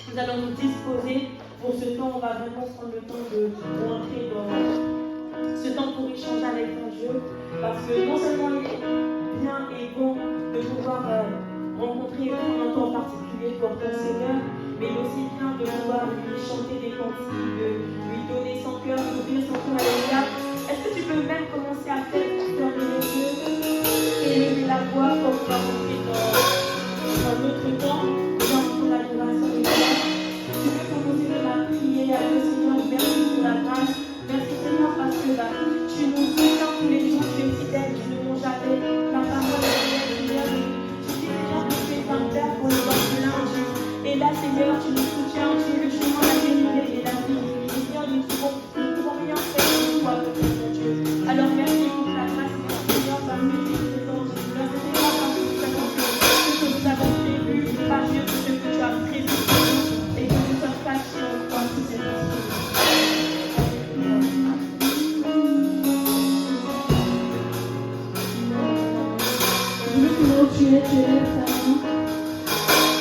Nous allons nous disposer pour ce temps. On va vraiment prendre le temps de rentrer dans ce temps pour échanger avec mon Dieu. Parce que non seulement il est bien et bon de pouvoir rencontrer un temps particulier pour ton Seigneur, mais il est aussi bien de pouvoir lui chanter des cantiques, de lui donner son cœur, d'ouvrir son cœur. Alléluia. Est-ce que tu peux même commencer à faire fermer les yeux et lever la voix pour pouvoir rentrer dans notre temps, dans ton adoration? Tu peux commencer de ma prière à Dieu, Seigneur. Merci pour la grâce. Merci Seigneur parce que tu nous soutiens tous les jours, tu es fidèle, tu ne nous jamais. Ta parole est fidèle, Seigneur. Tu dis Seigneur que tu es un père pour les orphelins. Et là Seigneur, tu nous soutiens, tu es le chemin, la vérité et la vie. Seigneur, nous ne pouvons rien faire pour toi, mon Dieu. Alors merci pour ta grâce, Seigneur, parce que tu es présent. Merci Seigneur parce que tu as compris ce que nous avons prévu, par Dieu, tout ce que tu as prévu. Et que nous sommes patients dans tout ces instants. Tu lèves ta main,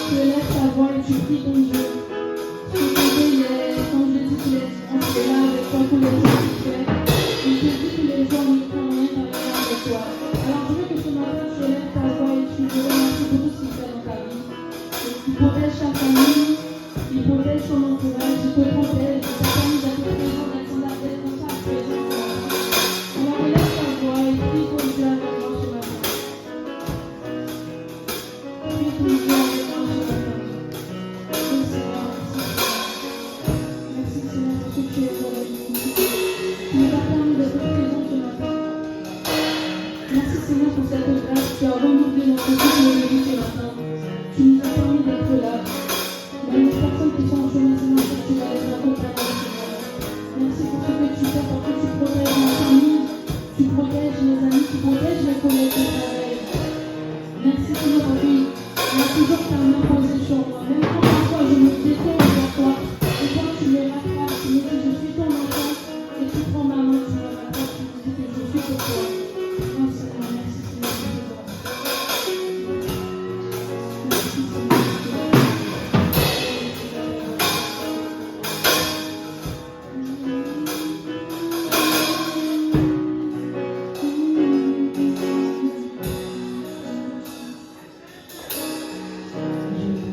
tu lèves ta voix et tu pries ton Dieu. Ton Dieu, comme je dis, tu es là avec toi tous les jours que tu fais. Il te dit tous les jours, ne prends rien avec toi. Alors je veux que ce matin, tu lèves ta voix et tu te remercies pour tout ce qu'il fait dans ta vie. Il protège ta famille, il protège ton entourage, il te protège, ta famille d'être présent, d'être dans chaque présence. Alors lève ta voix et prie ton Dieu avec moi ce matin. Merci Seigneur pour cette grâce, tu as renouvelé notre vie ce matin. Tu nous as permis d'être là. Même les personnes qui sont en chemin, Seigneur, tu vas les accompagner, Seigneur. Merci pour ce que tu fais, parce que tu protèges ma famille, tu protèges mes amis, tu protèges les collègues de travail. Merci Seigneur, parce que tu as toujours ta main posée sur moi. Même quand parfois je me détourne vers toi, et toi tu me rattrapes, tu me dis je suis ton enfant, et tu prends ma main, tu me rattrapes, tu me dis que je suis pour toi. Merci Seigneur, merci Seigneur, merci Seigneur.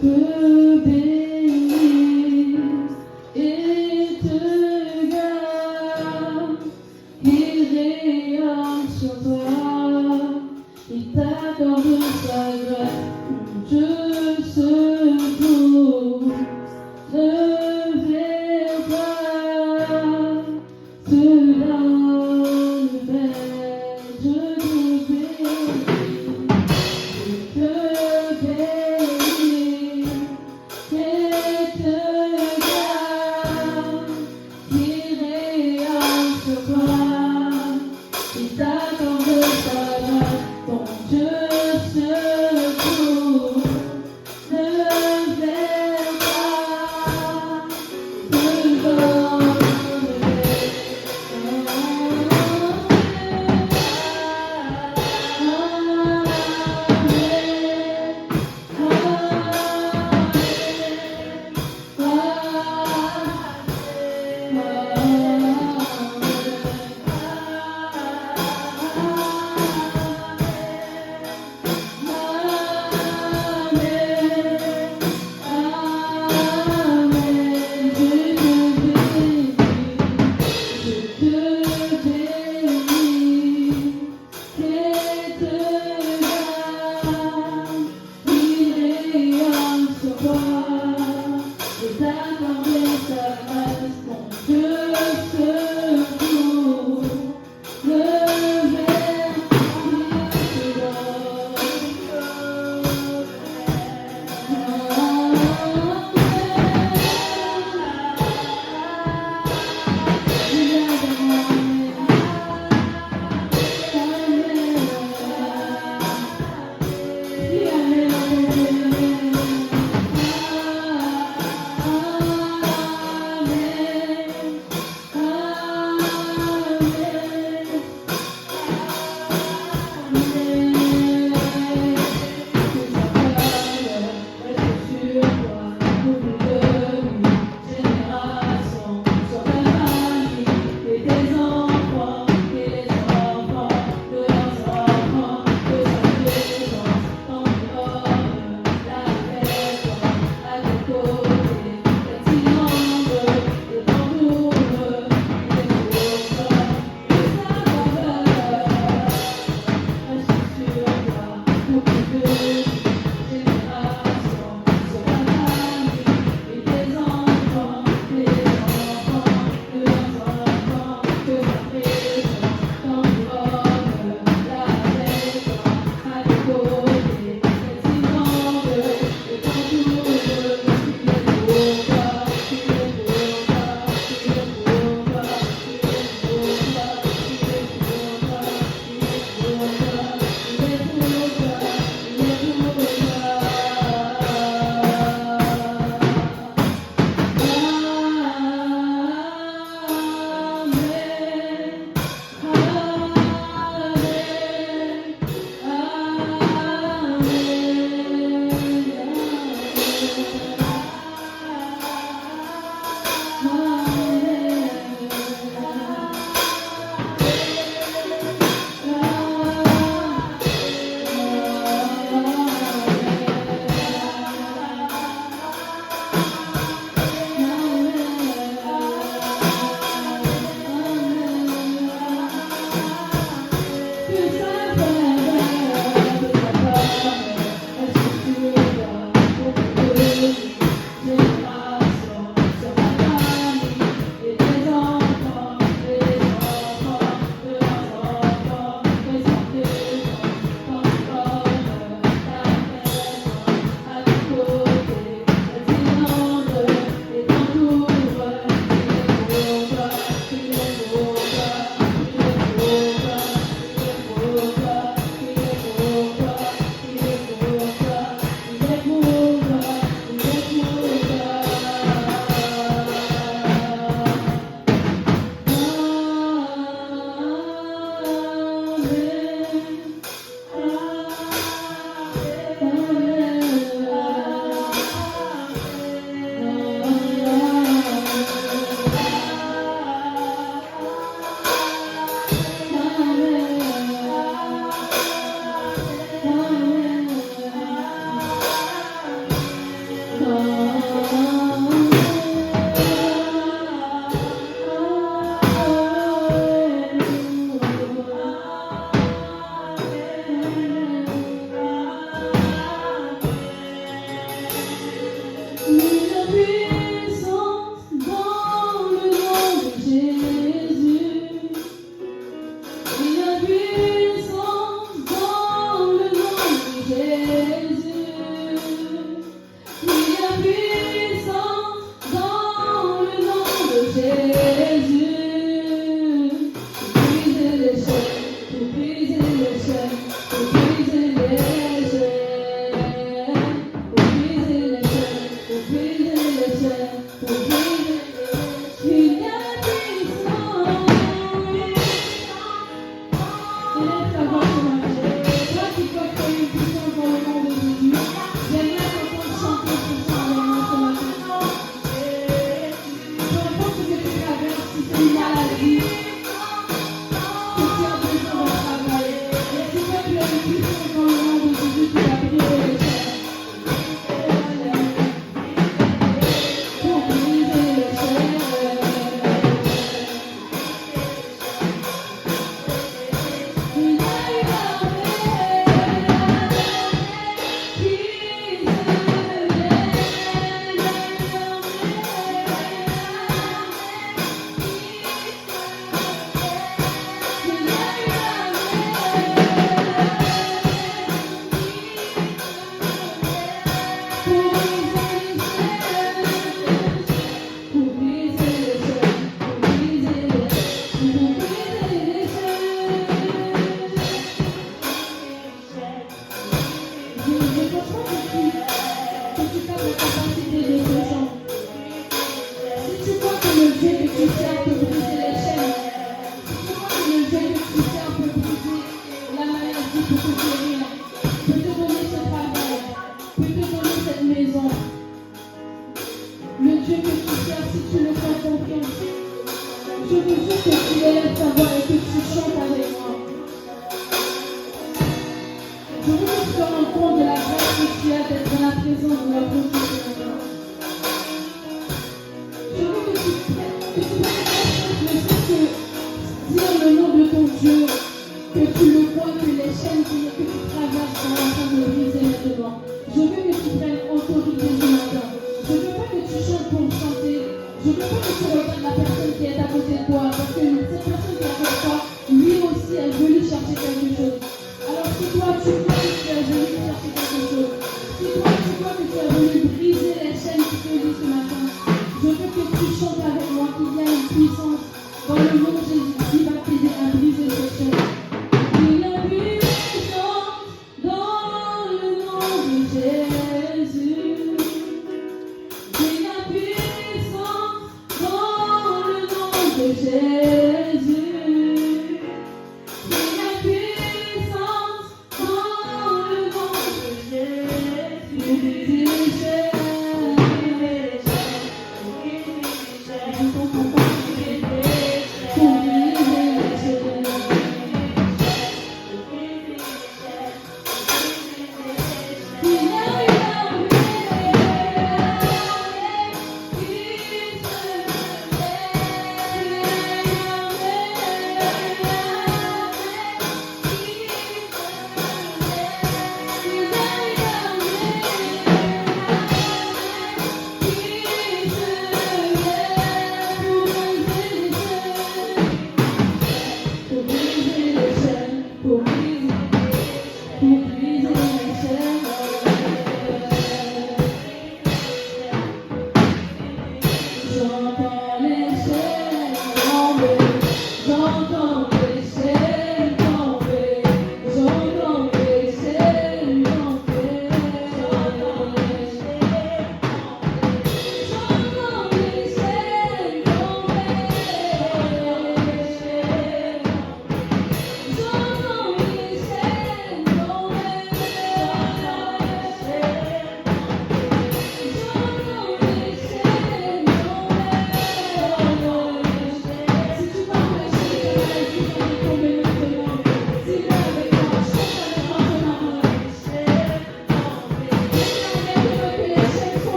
Te bénir et te garde, il rayonne sur toi, il t'accorde sa grâce, je secours, ne verra, te donne paix, je te bénis, je te bénis. Et te garde, il rayonne sur toi, il t'accorde sa grâce, ton Dieu secours, ne verra, te donne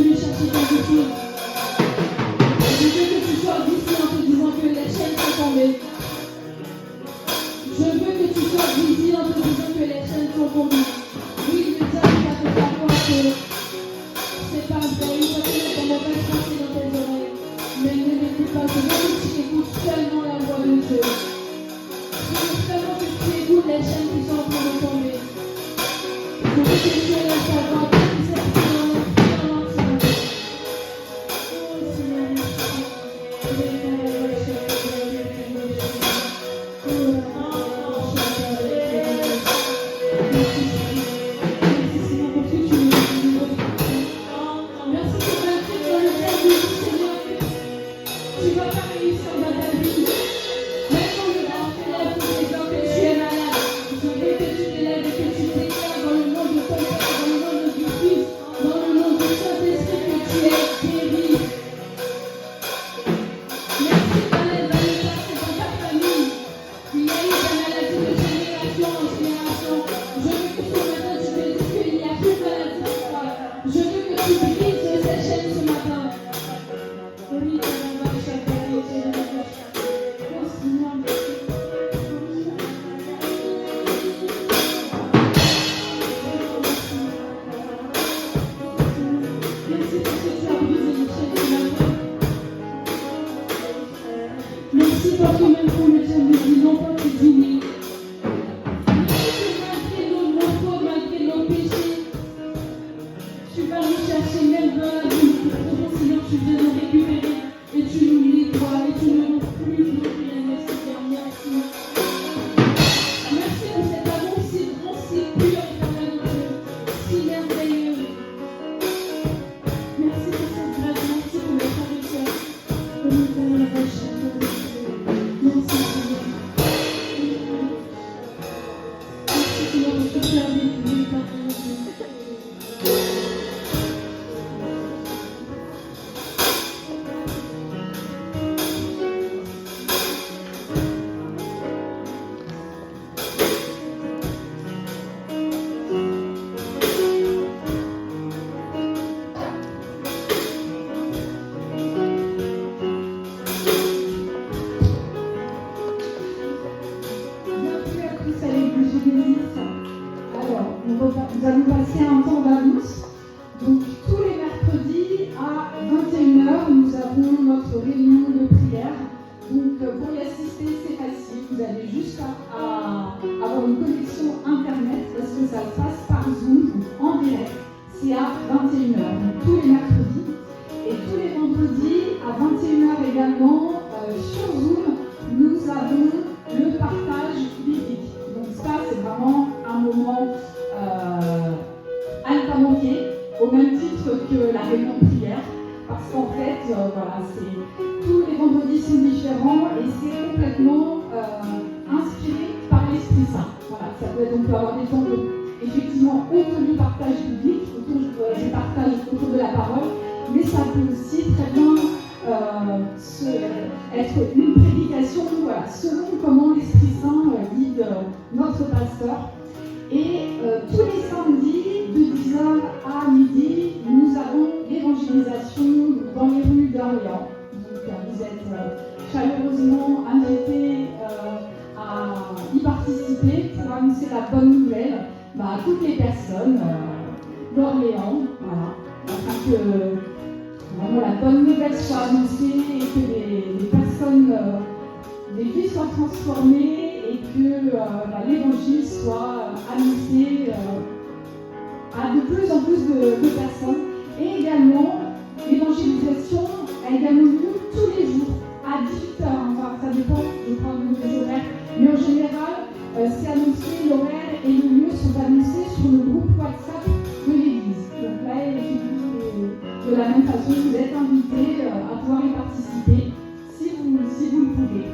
venu chercher quelque chose. Je veux que tu sois d'ici en te disant que les chaînes sont tombées. Je veux que tu sois d'ici en te disant que les chaînes sont tombées. Oui, le diable va te faire croire que c'est pas vrai. Il va te mettre dans mauvaise pensée dans tes oreilles. Mais ne l'écoute pas. Je veux que tu écoutes seulement la voix de Dieu. Je veux seulement que tu écoutes les chaînes qui sont en train de tomber. Je veux que tu laisses ta voix. Tu sais que tu en as pris en entier. Oh Seigneur, merci pour toi-même pour le diable de Dieu, non pas que tu dis oui. Malgré nos fautes, malgré nos péchés, tu vas nous chercher même dans la vie. Pour Seigneur, tu viens nous récupérer et tu nous nettoies et tu ne nous plus rien. Merci Seigneur, merci. Merci pour cet amour si grand, si pur, éternel Dieu, si merveilleux. Merci pour cette grâce, merci pour le frère et sœur. Merci Seigneur. Merci Seigneur pour toute la vie que nous partageons. Bienvenue à tous à l'église du Bénis. Alors, nous allons passer un temps d'annonce. Donc, tous les mercredis à 21h, nous avons notre réunion de prière. Donc, pour y assister, c'est facile. Vous avez juste à avoir une connexion Internet parce que ça se passe par Zoom en direct. C'est à 21h, donc tous les mercredis. Et tous les vendredis à 21h également, sur Zoom, nous avons le partage biblique. Donc ça, c'est vraiment un moment à ne pas manquer, au même titre que la réunion de prière, parce qu'en fait, voilà, tous les vendredis sont différents et c'est complètement inspiré par l'Esprit Saint. Voilà, ça peut être, on peut avoir des temps effectivement autour du partage biblique, autour du partage autour de la parole, mais ça peut aussi très bien être une prédication, voilà, selon comment l'Esprit Saint guide notre pasteur. Et tous les samedis, de 10h à midi, nous avons l'évangélisation dans les rues d'Orléans. Donc vous êtes chaleureusement invités à y participer pour annoncer la bonne nouvelle à toutes les personnes d'Orléans, voilà, afin que vraiment la bonne nouvelle soit annoncée et que les personnes, les vies soient transformées et que l'évangile soit annoncé à de plus en plus de personnes. Et également, l'évangélisation a également lieu tous les jours à 18h. Enfin, ça dépend, je crois, des horaires. Mais en général, c'est annoncé, l'horaire et le lieu sont annoncés sur le groupe WhatsApp de l'église. Donc là, de la même façon, vous êtes invités à pouvoir y participer si vous le pouvez.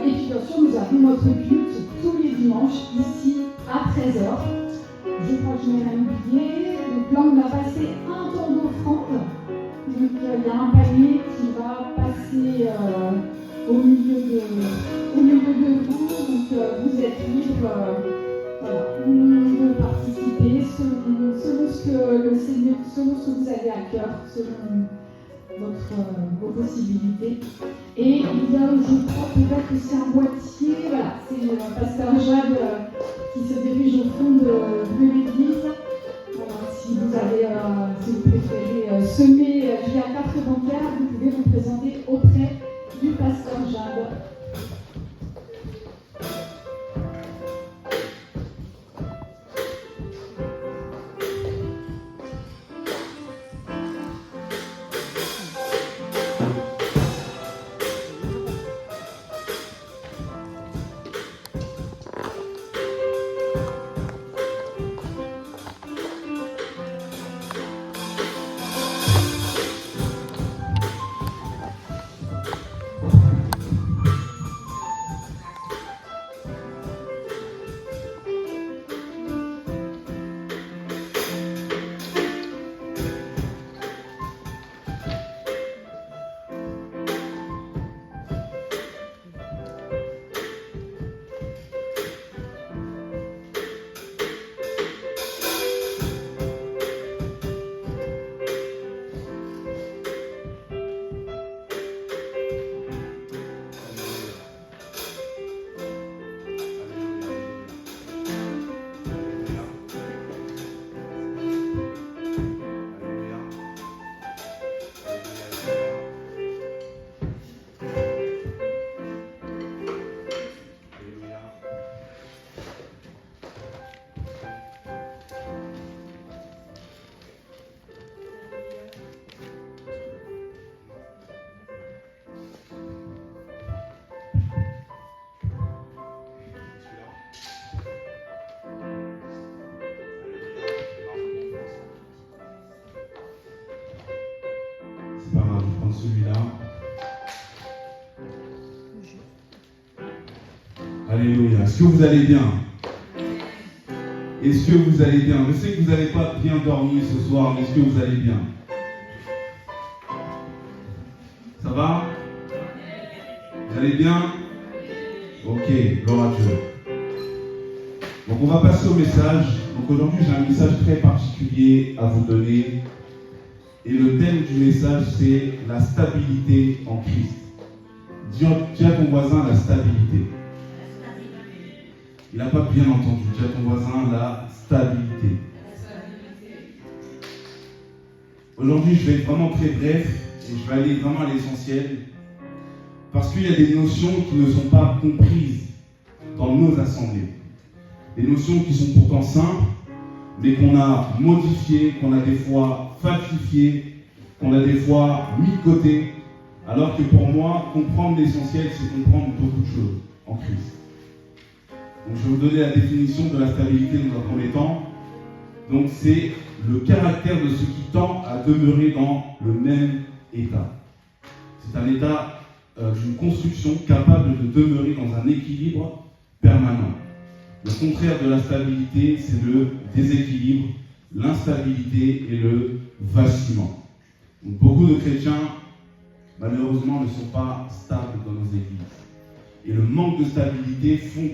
Et puis bien sûr, nous avons notre culte tous les dimanches ici à 13h. Je crois que je n'ai rien oublié. Donc là, on a passé un temps d'offrande. Donc il y a un panier qui va passer au milieu de vous. Donc vous êtes libres de participer selon ce que le Seigneur, selon ce vous avez à cœur selon vos possibilités. Et il y a, je crois, peut-être aussi un boîtier. Voilà, c'est le pasteur Jade qui se dirige au fond de l'église. Voilà, si vous préférez semer via carte bancaire, vous pouvez vous présenter auprès du pasteur Jade. Celui-là. Alléluia. Est-ce que vous allez bien? Est-ce que vous allez bien? Je sais que vous n'avez pas bien dormi ce soir, mais est-ce que vous allez bien? Ça va? Vous allez bien? Ok, gloire à Dieu. Donc on va passer au message. Donc aujourd'hui j'ai un message très particulier à vous donner. Et le thème du message, c'est la stabilité en Christ. Dis à ton voisin la stabilité. Il n'a pas bien entendu. Dis à ton voisin la stabilité. Aujourd'hui, je vais être vraiment très bref et je vais aller vraiment à l'essentiel. Parce qu'il y a des notions qui ne sont pas comprises dans nos assemblées. Des notions qui sont pourtant simples, mais qu'on a modifiées, qu'on a des fois falsifiées, qu'on a des fois mis de côté, alors que pour moi, comprendre l'essentiel, c'est comprendre beaucoup de choses en Christ. Donc je vais vous donner la définition de la stabilité dans un premier temps. Donc c'est le caractère de ce qui tend à demeurer dans le même état. C'est un état d'une construction capable de demeurer dans un équilibre permanent. Le contraire de la stabilité, c'est le déséquilibre, l'instabilité et le vacillement. Donc, beaucoup de chrétiens, malheureusement, ne sont pas stables dans nos églises. Et le manque de stabilité font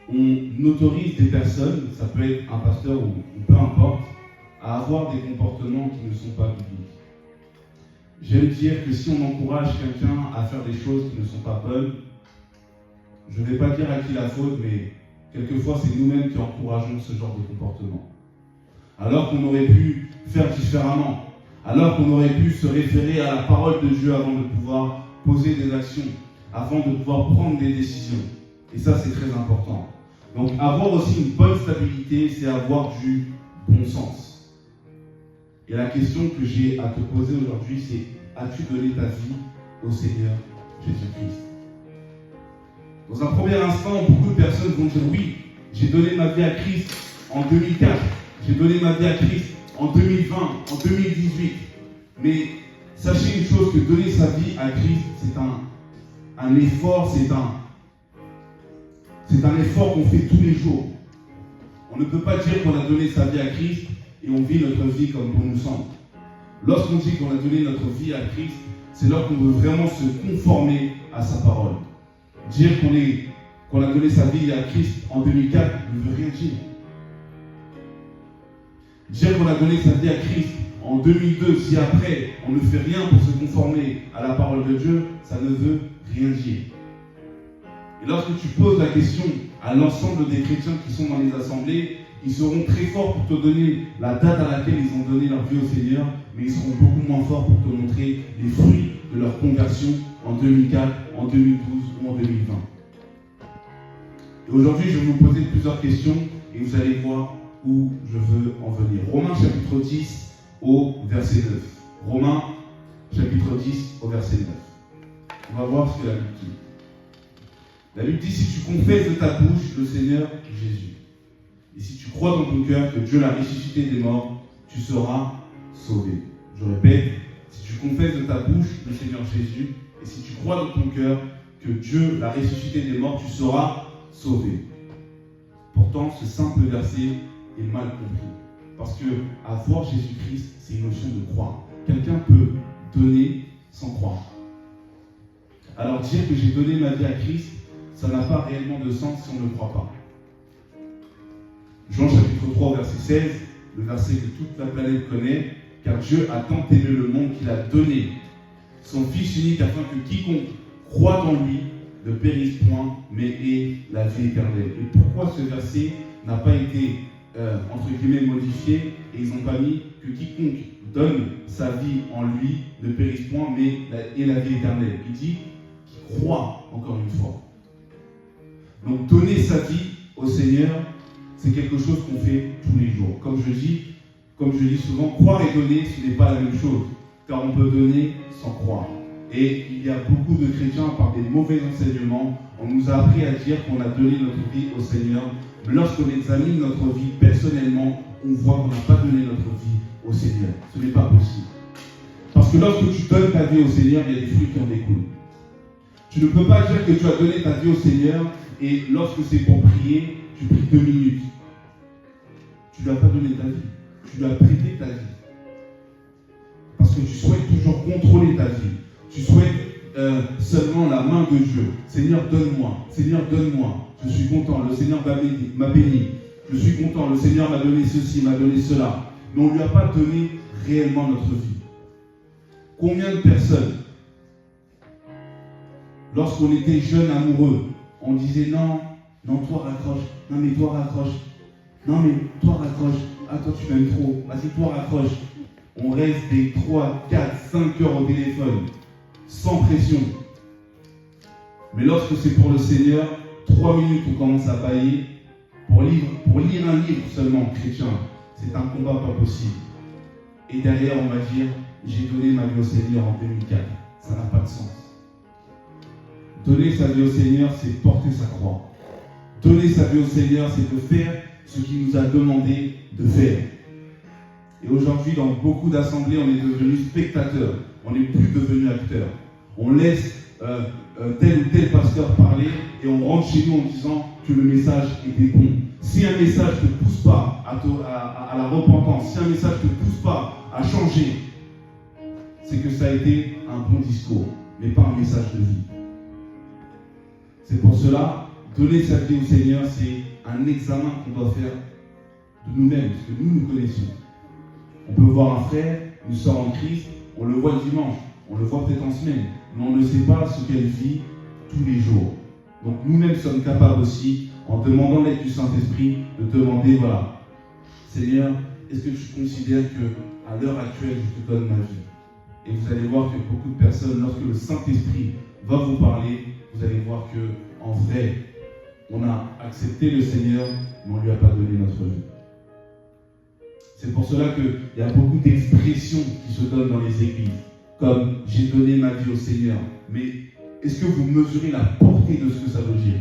qu'on autorise des personnes, ça peut être un pasteur ou peu importe, à avoir des comportements qui ne sont pas bibliques. J'aime dire que si on encourage quelqu'un à faire des choses qui ne sont pas bonnes, je ne vais pas dire à qui la faute, mais quelquefois c'est nous-mêmes qui encourageons ce genre de comportement. Alors qu'on aurait pu faire différemment, alors qu'on aurait pu se référer à la parole de Dieu avant de pouvoir poser des actions, avant de pouvoir prendre des décisions. Et ça, c'est très important. Donc avoir aussi une bonne stabilité, c'est avoir du bon sens. Et la question que j'ai à te poser aujourd'hui, c'est: as-tu donné ta vie au Seigneur Jésus-Christ? Dans un premier instant, beaucoup de personnes vont dire: oui, j'ai donné ma vie à Christ en 2004, j'ai donné ma vie à Christ en 2020, en 2018. Mais sachez une chose, que donner sa vie à Christ, c'est un effort, c'est un effort qu'on fait tous les jours. On ne peut pas dire qu'on a donné sa vie à Christ et on vit notre vie comme bon nous semble. Lorsqu'on dit qu'on a donné notre vie à Christ, c'est là qu'on veut vraiment se conformer à sa parole. Dire qu'on a donné sa vie à Christ en 2004 ne veut rien dire. Dire qu'on a donné sa vie à Christ en 2002, si après on ne fait rien pour se conformer à la parole de Dieu, ça ne veut rien dire. Et lorsque tu poses la question à l'ensemble des chrétiens qui sont dans les assemblées, ils seront très forts pour te donner la date à laquelle ils ont donné leur vie au Seigneur, mais ils seront beaucoup moins forts pour te montrer les fruits de leur conversion en 2004, en 2012 ou en 2020. Et aujourd'hui, je vais vous poser plusieurs questions et vous allez voir où je veux en venir. Romains chapitre 10 au verset 9. Romains chapitre 10 au verset 9. On va voir ce que la Bible dit. La Bible dit, si tu confesses de ta bouche le Seigneur Jésus, et si tu crois dans ton cœur que Dieu l'a ressuscité des morts, tu seras sauvé. Je répète, si tu confesses de ta bouche le Seigneur Jésus, et si tu crois dans ton cœur que Dieu l'a ressuscité des morts, tu seras sauvé. Pourtant, ce simple verset est mal compris. Parce que avoir Jésus-Christ, c'est une notion de croire. Quelqu'un peut donner sans croire. Alors dire que j'ai donné ma vie à Christ, ça n'a pas réellement de sens si on ne croit pas. Jean chapitre 3 verset 16, le verset que toute la planète connaît, car Dieu a tant aimé le monde qu'il a donné son Fils unique afin que quiconque croit en lui ne périsse point, mais ait la vie éternelle. Et pourquoi ce verset n'a pas été, entre guillemets, modifié, et ils n'ont pas mis que quiconque donne sa vie en lui ne périsse point, mais ait la vie éternelle. Il dit qu'il croit, encore une fois. Donc donner sa vie au Seigneur, c'est quelque chose qu'on fait tous les jours. Comme je dis souvent, croire et donner, ce n'est pas la même chose, car on peut donner sans croire. Et il y a beaucoup de chrétiens, par des mauvais enseignements, on nous a appris à dire qu'on a donné notre vie au Seigneur, mais lorsqu'on examine notre vie personnellement, on voit qu'on n'a pas donné notre vie au Seigneur. Ce n'est pas possible. Parce que lorsque tu donnes ta vie au Seigneur, il y a des fruits qui en découlent. Tu ne peux pas dire que tu as donné ta vie au Seigneur et lorsque c'est pour prier, tu pries 2 minutes. Tu ne lui as pas donné ta vie. Tu lui as prêté ta vie. Parce que tu souhaites toujours contrôler ta vie. Tu souhaites seulement la main de Dieu. Seigneur, donne-moi. Seigneur, donne-moi. Je suis content. Le Seigneur m'a béni. Je suis content. Le Seigneur m'a donné ceci, m'a donné cela. Mais on ne lui a pas donné réellement notre vie. Combien de personnes, lorsqu'on était jeune amoureux, on disait non, toi raccroche. Non, mais toi raccroche. Non, mais toi raccroche. Ah, toi tu m'aimes trop. Vas-y, toi raccroche. On reste des 3, 4, 5 heures au téléphone, sans pression. Mais lorsque c'est pour le Seigneur, 3 minutes on commence à bailler. Pour lire un livre seulement chrétien, c'est un combat pas possible. Et derrière, on va dire, j'ai donné ma vie au Seigneur en 2004. Ça n'a pas de sens. Donner sa vie au Seigneur, c'est porter sa croix. Donner sa vie au Seigneur, c'est de faire ce qu'il nous a demandé de faire. Et aujourd'hui, dans beaucoup d'assemblées, on est devenus spectateurs. On n'est plus devenus acteurs. On laisse tel ou tel pasteur parler et on rentre chez nous en disant que le message était bon. Si un message ne te pousse pas à la repentance, si un message ne te pousse pas à changer, c'est que ça a été un bon discours, mais pas un message de vie. C'est pour cela, donner sa vie au Seigneur, c'est un examen qu'on doit faire de nous-mêmes, parce que nous connaissons. On peut voir un frère, nous sort en Christ, on le voit le dimanche, on le voit peut-être en semaine, mais on ne sait pas ce qu'elle vit tous les jours. Donc nous-mêmes sommes capables aussi, en demandant l'aide du Saint-Esprit, de demander, voilà, Seigneur, est-ce que tu considères qu'à l'heure actuelle, je te donne ma vie? Et vous allez voir que beaucoup de personnes, lorsque le Saint-Esprit va vous parler, vous allez voir que en vrai, on a accepté le Seigneur, mais on ne lui a pas donné notre vie. C'est pour cela qu'il y a beaucoup d'expressions qui se donnent dans les églises, comme « j'ai donné ma vie au Seigneur ». Mais est-ce que vous mesurez la portée de ce que ça veut dire?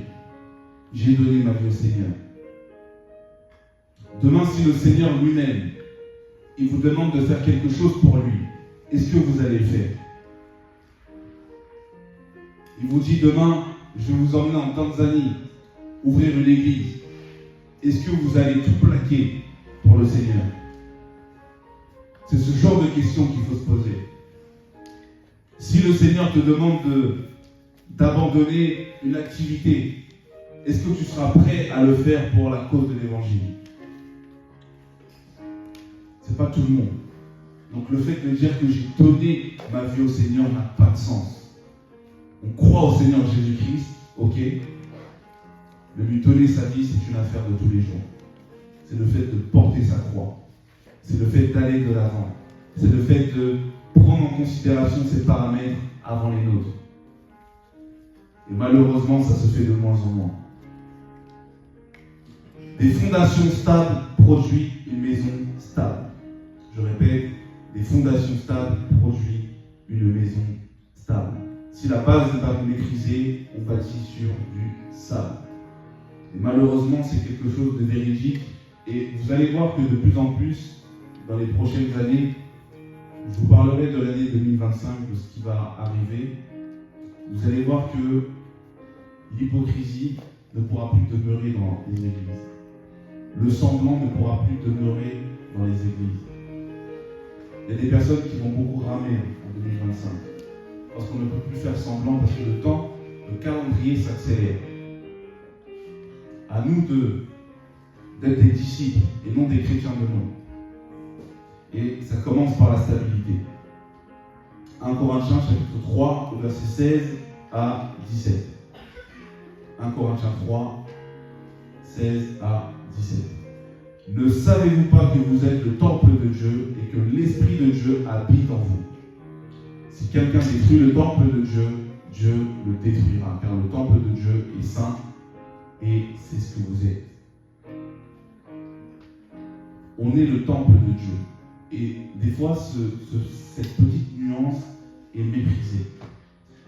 J'ai donné ma vie au Seigneur. Demain, si le Seigneur lui-même, il vous demande de faire quelque chose pour lui, est-ce que vous allez le faire? Il vous dit demain, je vais vous emmener en Tanzanie, ouvrir une église. Est-ce que vous allez tout plaquer pour le Seigneur? C'est ce genre de questions qu'il faut se poser. Si le Seigneur te demande d'abandonner une activité, est-ce que tu seras prêt à le faire pour la cause de l'évangile? Ce n'est pas tout le monde. Donc le fait de dire que j'ai donné ma vie au Seigneur n'a pas de sens. On croit au Seigneur Jésus-Christ, ok, mais lui donner sa vie, c'est une affaire de tous les jours. C'est le fait de porter sa croix. C'est le fait d'aller de l'avant. C'est le fait de prendre en considération ses paramètres avant les nôtres. Et malheureusement, ça se fait de moins en moins. Des fondations stables produisent une maison stable. Je répète, des fondations stables produisent une maison stable. Si la base n'est pas maîtrisée, on bâtit sur du sable. Et malheureusement, c'est quelque chose de véridique. Et vous allez voir que de plus en plus, dans les prochaines années, je vous parlerai de l'année 2025, de ce qui va arriver. Vous allez voir que l'hypocrisie ne pourra plus demeurer dans les églises. Le semblant ne pourra plus demeurer dans les églises. Il y a des personnes qui vont beaucoup ramer en 2025. Parce qu'on ne peut plus faire semblant, parce que le calendrier s'accélère. À nous d'être des disciples et non des chrétiens de nom. Et ça commence par la stabilité. 1 Corinthiens chapitre 3, verset 16 à 17. 1 Corinthiens 3, 16 à 17. Ne savez-vous pas que vous êtes le temple de Dieu et que l'Esprit de Dieu habite en vous? Si quelqu'un détruit le temple de Dieu, Dieu le détruira, car le temple de Dieu est saint et c'est ce que vous êtes. On est le temple de Dieu. Et des fois, cette petite nuance est méprisée.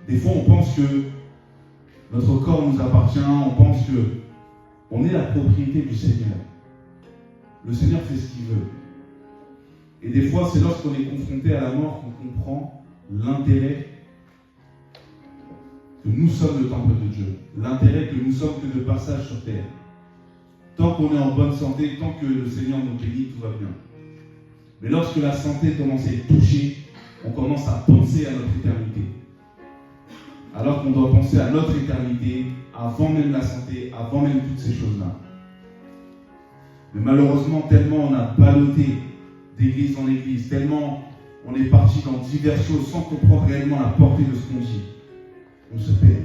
Des fois, on pense que notre corps nous appartient, on pense qu'on est la propriété du Seigneur. Le Seigneur fait ce qu'il veut. Et des fois, c'est lorsqu'on est confronté à la mort qu'on comprend l'intérêt que nous sommes le temple de Dieu. L'intérêt que nous sommes que de passage sur terre. Tant qu'on est en bonne santé, tant que le Seigneur nous bénit, tout va bien. Mais lorsque la santé commence à être touchée, on commence à penser à notre éternité. Alors qu'on doit penser à notre éternité avant même la santé, avant même toutes ces choses-là. Mais malheureusement, tellement on a ballotté d'église en église, tellement on est parti dans diverses choses sans comprendre réellement la portée de ce qu'on dit, on se perd.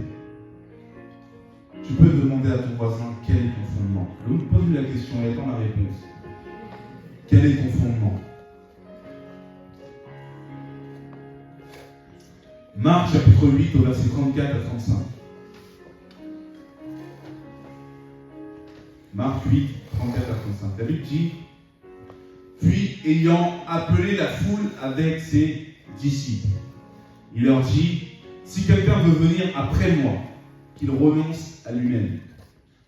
Tu peux demander à ton voisin quel est ton fondement. Je me pose la question et attends la réponse. Quel est ton fondement? Marc chapitre 8 au verset 34 à 35. Marc 8, 34 à 35. La Bible dit: puis ayant appelé la foule avec ses disciples, il leur dit: si quelqu'un veut venir après moi, qu'il renonce à lui-même,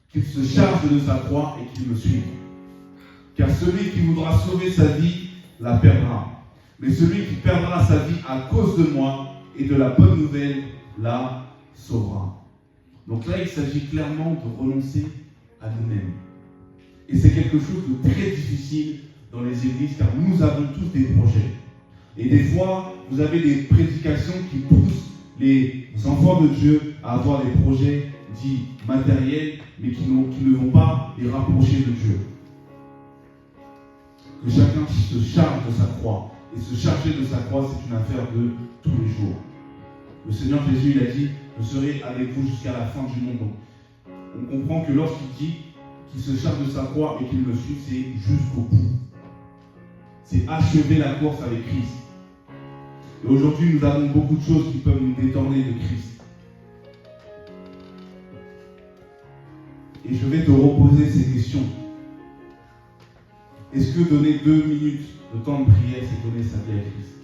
qu'il se charge de sa croix et qu'il me suive. Car celui qui voudra sauver sa vie la perdra. Mais celui qui perdra sa vie à cause de moi et de la bonne nouvelle la sauvera. Donc là, il s'agit clairement de renoncer à nous-mêmes. Et c'est quelque chose de très difficile dans les églises, car nous avons tous des projets. Et des fois, vous avez des prédications qui poussent les enfants de Dieu à avoir des projets dits matériels, mais qui ne vont pas les rapprocher de Dieu. Que chacun se charge de sa croix. Et se charger de sa croix, c'est une affaire de tous les jours. Le Seigneur Jésus, il a dit: je serai avec vous jusqu'à la fin du monde. Donc, on comprend que lorsqu'il dit qu'il se charge de sa croix et qu'il me suit, c'est jusqu'au bout. C'est achever la course avec Christ. Et aujourd'hui, nous avons beaucoup de choses qui peuvent nous détourner de Christ. Et je vais te reposer ces questions. Est-ce que donner 2 minutes de temps de prière, c'est donner sa vie à Christ?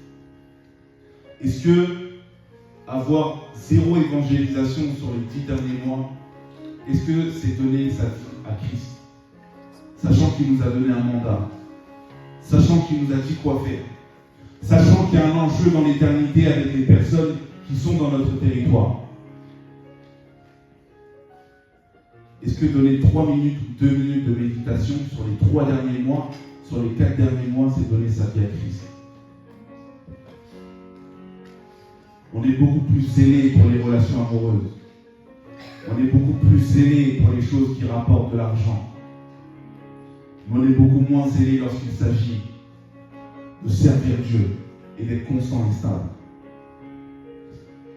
Est-ce que avoir 0 évangélisation sur les 10 derniers mois, est-ce que c'est donner sa vie à Christ? Sachant qu'il nous a donné un mandat, sachant qu'il nous a dit quoi faire, sachant qu'il y a un enjeu dans l'éternité avec les personnes qui sont dans notre territoire. Est-ce que donner 3 minutes ou 2 minutes de méditation sur les 3 derniers mois, sur les 4 derniers mois, c'est donner sa vie à Christ? On est beaucoup plus zélé pour les relations amoureuses. On est beaucoup plus zélé pour les choses qui rapportent de l'argent. Mais on est beaucoup moins zélé lorsqu'il s'agit de servir Dieu et d'être constant et stable.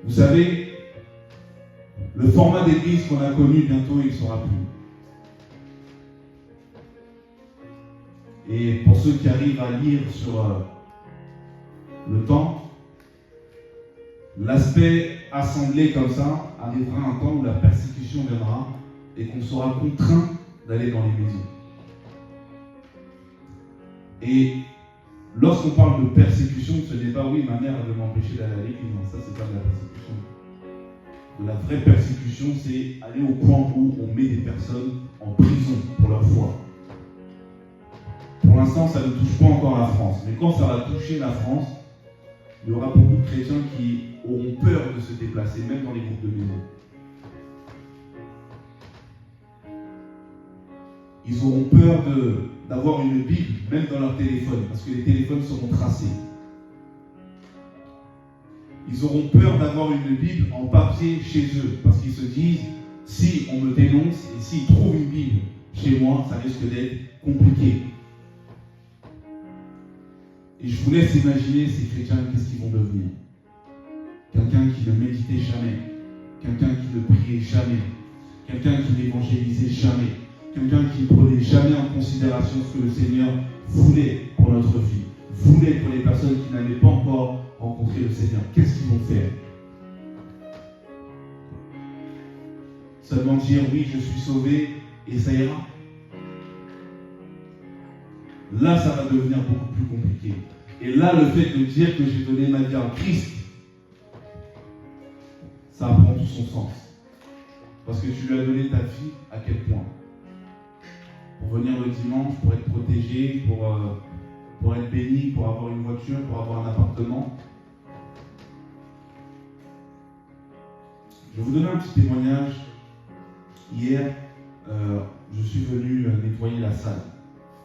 Vous savez, le format d'église qu'on a connu, bientôt il ne sera plus. Et pour ceux qui arrivent à lire sur le temps, l'aspect assemblé comme ça arrivera un temps où la persécution viendra et qu'on sera contraint d'aller dans les maisons. Et lorsqu'on parle de persécution, ce n'est pas oui, ma mère veut m'empêcher d'aller à l'église. Non, ça c'est pas de la persécution. De la vraie persécution, c'est aller au point où on met des personnes en prison pour leur foi. Pour l'instant, ça ne touche pas encore la France. Mais quand ça va toucher la France, il y aura beaucoup de chrétiens qui auront peur de se déplacer, même dans les groupes de maison. Ils auront peur d'avoir une Bible, même dans leur téléphone, parce que les téléphones seront tracés. Ils auront peur d'avoir une Bible en papier chez eux, parce qu'ils se disent, si on me dénonce et s'ils trouvent une Bible chez moi, ça risque d'être compliqué. Et je vous laisse imaginer ces chrétiens, qu'est-ce qu'ils vont devenir. Quelqu'un qui ne méditait jamais, quelqu'un qui ne priait jamais, quelqu'un qui n'évangélisait jamais, quelqu'un qui ne prenait jamais en considération ce que le Seigneur voulait pour notre vie, voulait pour les personnes qui n'avaient pas encore rencontré le Seigneur. Qu'est-ce qu'ils vont faire? Seulement dire oui, je suis sauvé et ça ira. Là, ça va devenir beaucoup plus compliqué. Et là, le fait de dire que j'ai donné ma vie à Christ, ça prend tout son sens. Parce que tu lui as donné ta vie à quel point? Pour venir le dimanche, pour être protégé, pour être béni, pour avoir une voiture, pour avoir un appartement. Je vais vous donner un petit témoignage. Hier, je suis venu nettoyer la salle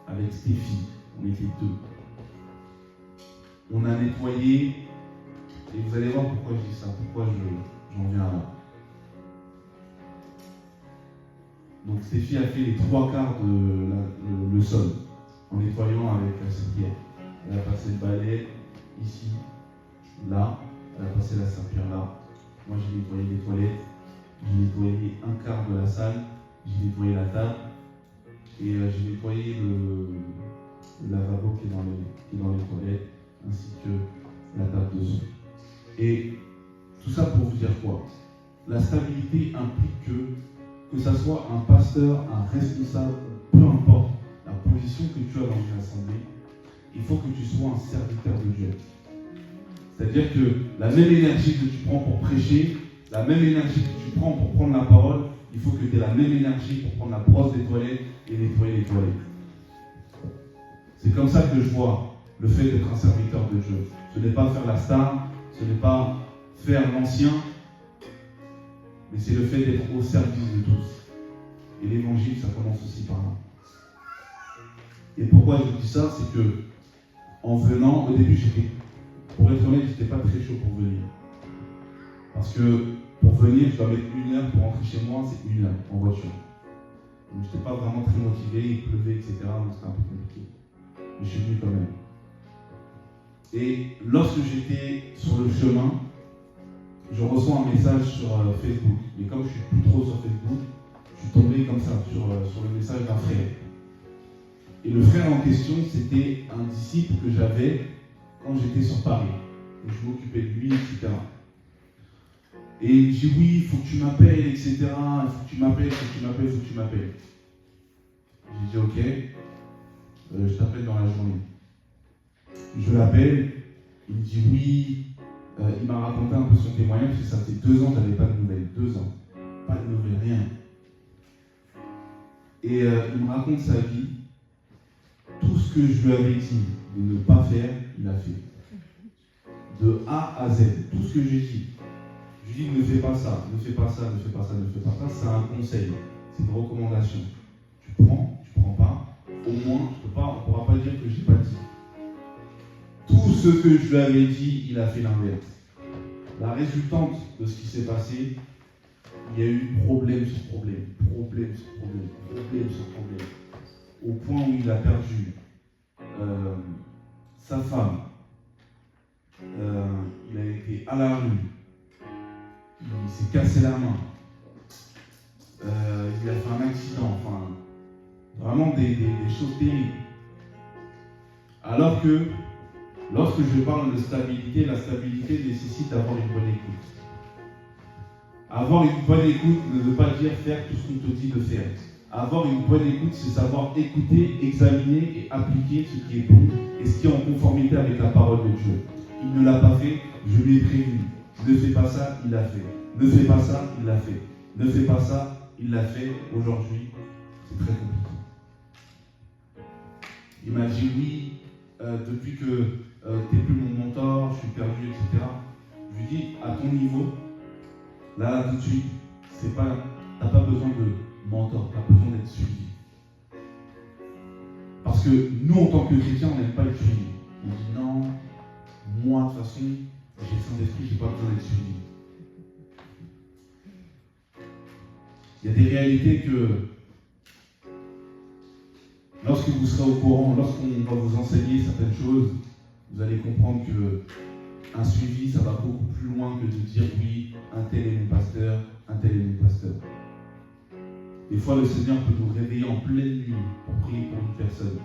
avec Stéphie. On était deux. On a nettoyé, et vous allez voir pourquoi je dis ça, pourquoi j'en viens là. Donc Stéphie a fait les 3/4 de le sol, en nettoyant avec la serpillière. Elle a passé le balai ici, là, elle a passé la serpillière là. Moi j'ai nettoyé les toilettes, j'ai nettoyé 1/4 de la salle, j'ai nettoyé la table, et j'ai nettoyé le lavabo qui est dans les toilettes, ainsi que la table de son. Et tout ça pour vous dire quoi? La stabilité implique que ça soit un pasteur, un responsable, peu importe la position que tu as dans une assemblée, il faut que tu sois un serviteur de Dieu. C'est-à-dire que la même énergie que tu prends pour prêcher, la même énergie que tu prends pour prendre la parole, il faut que tu aies la même énergie pour prendre la brosse des toilettes et nettoyer les toilettes. C'est comme ça que je vois le fait d'être un serviteur de Dieu. Ce n'est pas faire la star, ce n'est pas faire l'ancien, mais c'est le fait d'être au service de tous. Et l'évangile, ça commence aussi par là. Et pourquoi je vous dis ça? C'est que, en venant, au début, pour être honnête, j'étais pas très chaud pour venir. Parce que, pour venir, je dois mettre 1 heure, pour rentrer chez moi, c'est 1 heure en voiture. Donc, j'étais pas vraiment très motivé, il pleuvait, etc. Donc, c'était un peu compliqué. Mais je suis venu quand même. Et lorsque j'étais sur le chemin, je reçois un message sur Facebook. Mais comme je suis plus trop sur Facebook, je suis tombé comme ça sur le message d'un frère. Et le frère en question, c'était un disciple que j'avais quand j'étais sur Paris. Et je m'occupais de lui, etc. Et il me dit oui, il faut que tu m'appelles, etc. Il faut que tu m'appelles, il faut que tu m'appelles, il faut que tu m'appelles. J'ai dit ok, je t'appelle dans la journée. Je l'appelle, il me dit oui. Il m'a raconté un peu son témoignage, parce que ça fait 2 ans que je n'avais pas de nouvelles. 2 ans. Pas de nouvelles, rien. Et il me raconte sa vie. Tout ce que je lui avais dit de ne pas faire, il a fait. De A à Z. Tout ce que j'ai dit. Je lui dis ne fais pas ça, ne fais pas ça, ne fais pas ça, ne fais pas ça. C'est un conseil. C'est une recommandation. Tu prends pas. Au moins, on ne pourra pas dire que je n'ai pas dit. Tout ce que je lui avais dit, il a fait l'inverse. La résultante de ce qui s'est passé, il y a eu problème sur problème, problème sur problème, problème sur problème, au point où il a perdu sa femme, il a été à la rue, il s'est cassé la main, il a fait un accident, enfin, vraiment des choses terribles. Alors que, lorsque je parle de stabilité, la stabilité nécessite d'avoir une bonne écoute. Avoir une bonne écoute ne veut pas dire faire tout ce qu'on te dit de faire. Avoir une bonne écoute, c'est savoir écouter, examiner et appliquer ce qui est bon et ce qui est en conformité avec la parole de Dieu. Il ne l'a pas fait, je lui ai prévenu. Ne fais pas ça, il l'a fait. Ne fais pas ça, il l'a fait. Ne fais pas ça, il l'a fait. Aujourd'hui, c'est très compliqué. Il m'a dit oui, depuis que tu n'es plus mon mentor, je suis perdu, etc. Je lui dis, à ton niveau, là tout de suite, tu n'as pas besoin de mentor, tu as besoin d'être suivi. Parce que nous, en tant que chrétiens, on n'aime pas être suivi. On dit non, moi, de toute façon, j'ai le Saint-Esprit, je n'ai pas besoin d'être suivi. Il y a des réalités que, lorsque vous serez au courant, lorsqu'on va vous enseigner certaines choses, vous allez comprendre qu'un suivi, ça va beaucoup plus loin que de dire oui, un tel est mon pasteur, un tel est mon pasteur. Des fois, le Seigneur peut nous réveiller en pleine nuit pour prier pour une personne.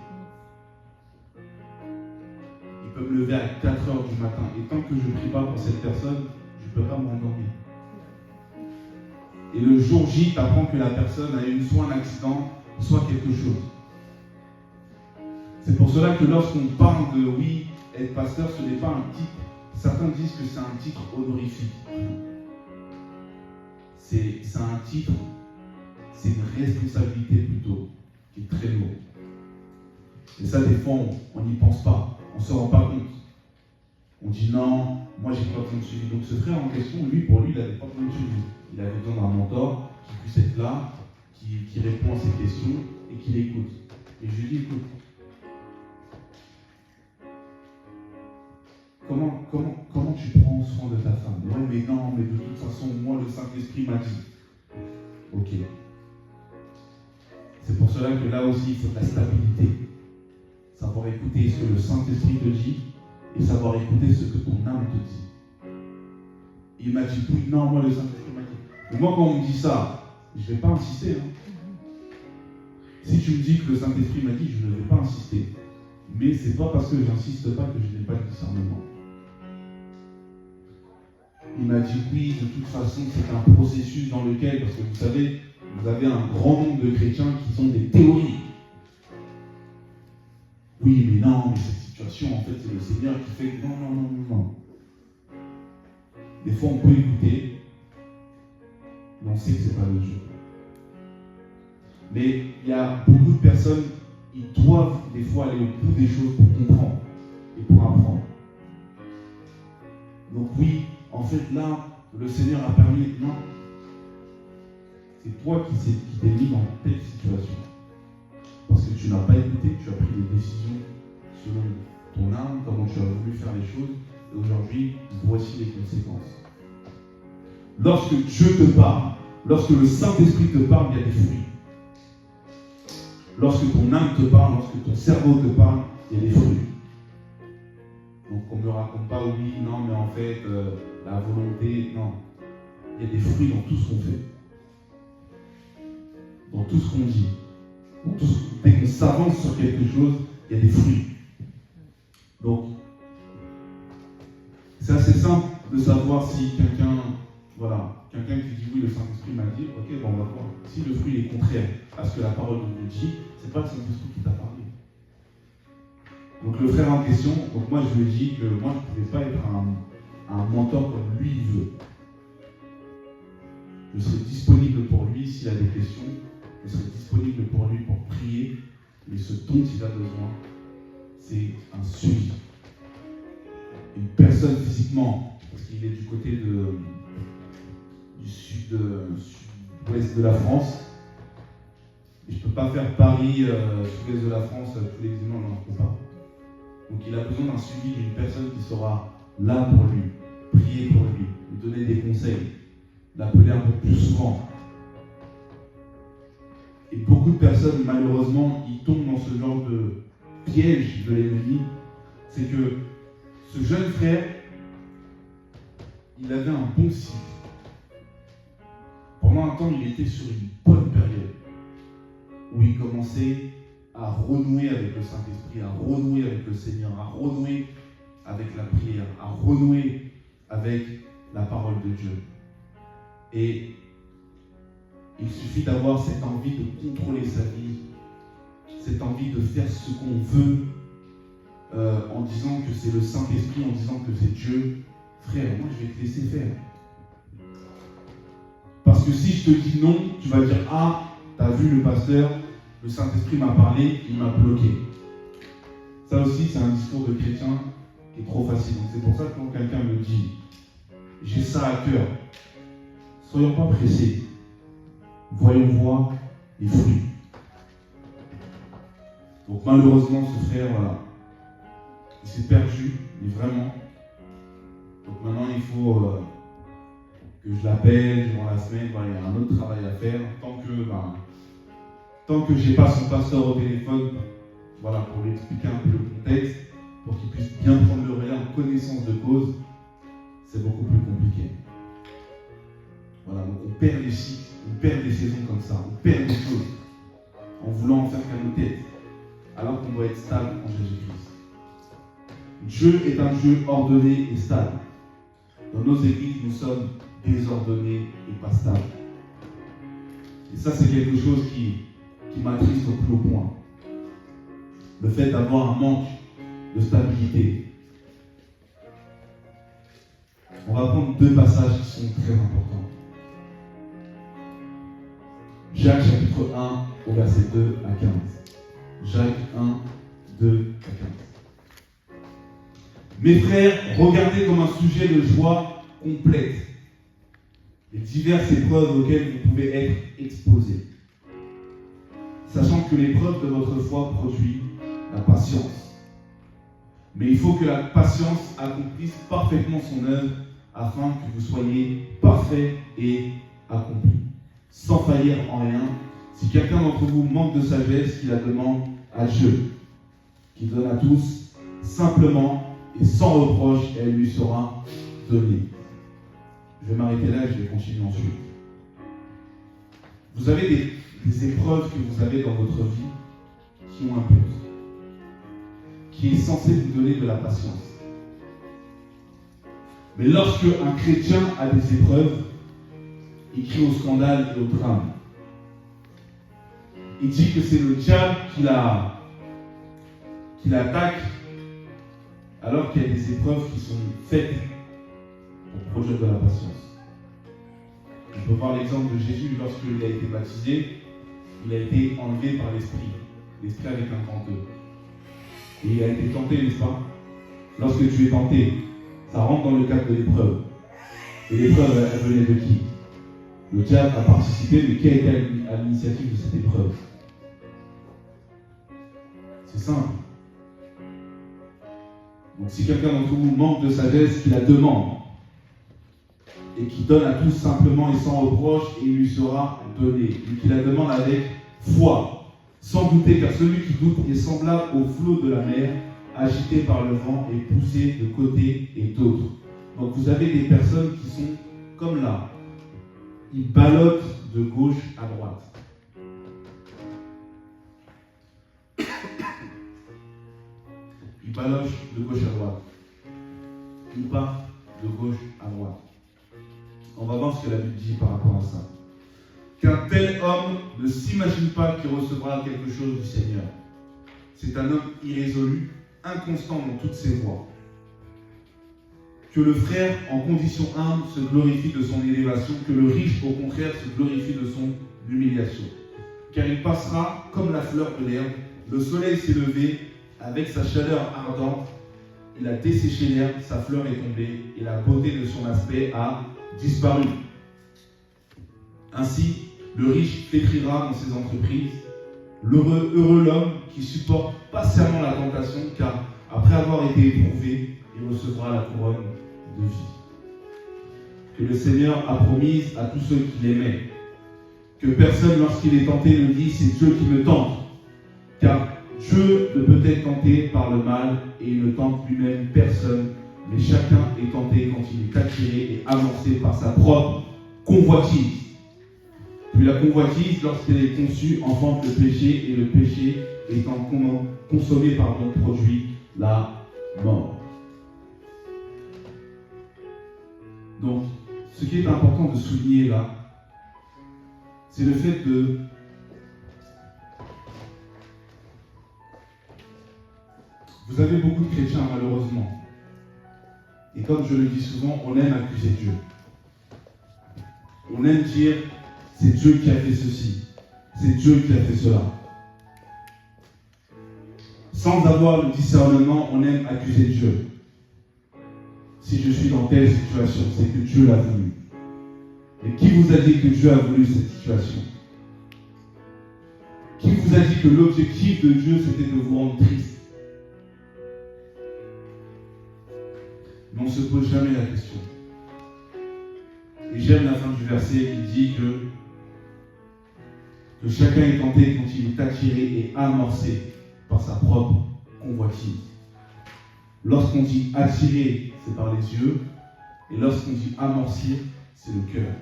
Il peut me lever à 4 heures du matin et tant que je ne prie pas pour cette personne, je ne peux pas m'endormir. Et le jour J, tu apprends que la personne a eu soit un accident, soit quelque chose. C'est pour cela que lorsqu'on parle de oui, être pasteur, ce n'est pas un titre. Certains disent que c'est un titre honorifique. C'est un titre, c'est une responsabilité plutôt, qui est très lourde. Et ça, des fois, on n'y pense pas, on ne se rend pas compte. On dit non, moi j'ai pas besoin de suivi. Donc ce frère en question, pour lui, il n'avait pas besoin de suivi. Il avait besoin d'un mentor qui puisse être là, qui répond à ses questions et qui l'écoute. Et je lui dis, écoute, comment tu prends soin de ta femme? Ouais, mais non, mais de toute façon, moi, le Saint-Esprit m'a dit. Ok. C'est pour cela que là aussi, il faut de la stabilité. Savoir écouter ce que le Saint-Esprit te dit et savoir écouter ce que ton âme te dit. Il m'a dit, oui, non, moi, le Saint-Esprit m'a dit. Mais moi, quand on me dit ça, je ne vais pas insister. Si tu me dis que le Saint-Esprit m'a dit, je ne vais pas insister. Mais ce n'est pas parce que je n'insiste pas que je n'ai pas de discernement. Il m'a dit oui, de toute façon, c'est un processus dans lequel, parce que vous savez, vous avez un grand nombre de chrétiens qui ont des théories. Oui, mais non, mais cette situation, en fait, c'est le Seigneur qui fait que non. Des fois, on peut écouter, mais on sait que ce n'est pas le jeu. Mais il y a beaucoup de personnes, ils doivent des fois aller au bout des choses pour comprendre et pour apprendre. Donc oui, en fait là, le Seigneur a permis, non, c'est toi qui t'es mis dans telle situation. Parce que tu n'as pas écouté, tu as pris des décisions selon ton âme, comment tu as voulu faire les choses, et aujourd'hui, voici les conséquences. Lorsque Dieu te parle, lorsque le Saint-Esprit te parle, il y a des fruits. Lorsque ton âme te parle, lorsque ton cerveau te parle, il y a des fruits. Donc on ne me raconte pas, oui, non, mais en fait, la volonté, non. Il y a des fruits dans tout ce qu'on fait. Dans tout ce qu'on dit. Dès qu'on s'avance sur quelque chose, il y a des fruits. Donc, c'est assez simple de savoir si quelqu'un qui dit oui, le Saint-Esprit m'a dit, ok, bon, on va voir. Si le fruit est contraire à ce que la parole de Dieu dit, c'est pas le Saint-Esprit qui t'a parlé. Donc le frère en question, donc moi je lui ai dit que moi je ne pouvais pas être un mentor comme lui il veut. Je serai disponible pour lui s'il a des questions, je serai disponible pour lui pour prier, mais ce dont il a besoin, c'est un suivi. Une personne physiquement, parce qu'il est du côté du sud-ouest de la France, et je ne peux pas faire Paris, sud-ouest de la France, tous les dimanches, non, je ne peux pas. Donc il a besoin d'un suivi d'une personne qui sera là pour lui, prier pour lui, lui donner des conseils, l'appeler un peu plus souvent. Et beaucoup de personnes, malheureusement, ils tombent dans ce genre de piège de l'ennemi c'est que ce jeune frère, il avait un bon cycle. Pendant un temps, il était sur une bonne période où il commençait à renouer avec le Saint-Esprit, à renouer avec le Seigneur, à renouer avec la prière, à renouer avec la parole de Dieu. Et il suffit d'avoir cette envie de contrôler sa vie, cette envie de faire ce qu'on veut, en disant que c'est le Saint-Esprit, en disant que c'est Dieu. Frère, moi je vais te laisser faire. Parce que si je te dis non, tu vas dire « Ah, t'as vu le pasteur, le Saint-Esprit m'a parlé, il m'a bloqué. » Ça aussi, c'est un discours de chrétien qui est trop facile. Donc c'est pour ça que quand quelqu'un me dit « J'ai ça à cœur », soyons pas pressés. Voyons voir les fruits. Donc malheureusement, ce frère, voilà, il s'est perdu, mais vraiment. Donc maintenant, il faut que je l'appelle durant la semaine. Voilà, il y a un autre travail à faire. Tant que je n'ai pas son pasteur au téléphone, voilà, pour lui expliquer un peu le contexte, pour qu'il puisse bien prendre le relais en connaissance de cause, c'est beaucoup plus compliqué. Voilà, donc on perd des cycles, on perd des saisons comme ça, on perd des choses en voulant en faire qu'à nos têtes, alors qu'on doit être stable en Jésus-Christ. Dieu est un Dieu ordonné et stable. Dans nos églises, nous sommes désordonnés et pas stables. Et ça, c'est quelque chose qui m'attriste au plus haut point. Le fait d'avoir un manque de stabilité. On va prendre deux passages qui sont très importants. Jacques chapitre 1 au verset 2 à 15. Jacques 1, 2 à 15. Mes frères, regardez comme un sujet de joie complète les diverses épreuves auxquelles vous pouvez être exposés, sachant que l'épreuve de votre foi produit la patience. Mais il faut que la patience accomplisse parfaitement son œuvre afin que vous soyez parfaits et accomplis, sans faillir en rien. Si quelqu'un d'entre vous manque de sagesse, qu'il la demande à Dieu, qui donne à tous simplement et sans reproche, et elle lui sera donnée. Je vais m'arrêter là et je vais continuer ensuite. Vous avez des épreuves que vous avez dans votre vie qui ont un but, qui est censé vous donner de la patience. Mais lorsque un chrétien a des épreuves, il crie au scandale et au drame. Il dit que c'est le diable qui l'attaque, alors qu'il y a des épreuves qui sont faites pour produire de la patience. On peut voir l'exemple de Jésus lorsqu'il a été baptisé, il a été enlevé par l'Esprit, l'Esprit avec un grand E. Et il a été tenté, n'est-ce pas? Lorsque tu es tenté, ça rentre dans le cadre de l'épreuve. Et l'épreuve, elle venait de qui? Le diable a participé, mais qui a été à l'initiative de cette épreuve? C'est simple. Donc si quelqu'un d'entre vous manque de sagesse, qu'il la demande, et qui donne à tous simplement et sans reproche, et il lui sera donné. Et qui la demande avec foi, sans douter, car celui qui doute est semblable au flot de la mer, agité par le vent et poussé de côté et d'autre. Donc vous avez des personnes qui sont comme là. Ils ballottent de gauche à droite. Ils balochent de gauche à droite. Ils partent de gauche à droite. On va voir ce que la Bible dit par rapport à ça. Qu'un tel homme ne s'imagine pas qu'il recevra quelque chose du Seigneur. C'est un homme irrésolu, inconstant dans toutes ses voies. Que le frère, en condition humble, se glorifie de son élévation, que le riche, au contraire, se glorifie de son humiliation. Car il passera comme la fleur de l'herbe, le soleil s'est levé, avec sa chaleur ardente, il a desséché l'herbe, sa fleur est tombée, et la beauté de son aspect a disparu. Ainsi, le riche flétrira dans ses entreprises. Heureux l'homme qui supporte patiemment la tentation, car après avoir été éprouvé, il recevra la couronne de vie que le Seigneur a promise à tous ceux qui l'aimaient. Que personne, lorsqu'il est tenté, ne dise « c'est Dieu qui me tente », car Dieu ne peut être tenté par le mal et il ne tente lui-même personne, mais chacun est tenté quand il est attiré et avancé par sa propre convoitise. Puis la convoitise, lorsqu'elle est conçue, enfante le péché, et le péché étant consommé, produit la mort. Donc, ce qui est important de souligner là, c'est le fait de vous avez beaucoup de chrétiens, malheureusement. Et comme je le dis souvent, on aime accuser Dieu. On aime dire, c'est Dieu qui a fait ceci, c'est Dieu qui a fait cela. Sans avoir le discernement, on aime accuser Dieu. Si je suis dans telle situation, c'est que Dieu l'a voulu. Mais qui vous a dit que Dieu a voulu cette situation? Qui vous a dit que l'objectif de Dieu, c'était de vous rendre triste? Mais on ne se pose jamais la question. Et j'aime la fin du verset qui dit que chacun est tenté quand il est attiré et amorcé par sa propre convoitise. Lorsqu'on dit attirer, c'est par les yeux, et lorsqu'on dit amorcer, c'est le cœur.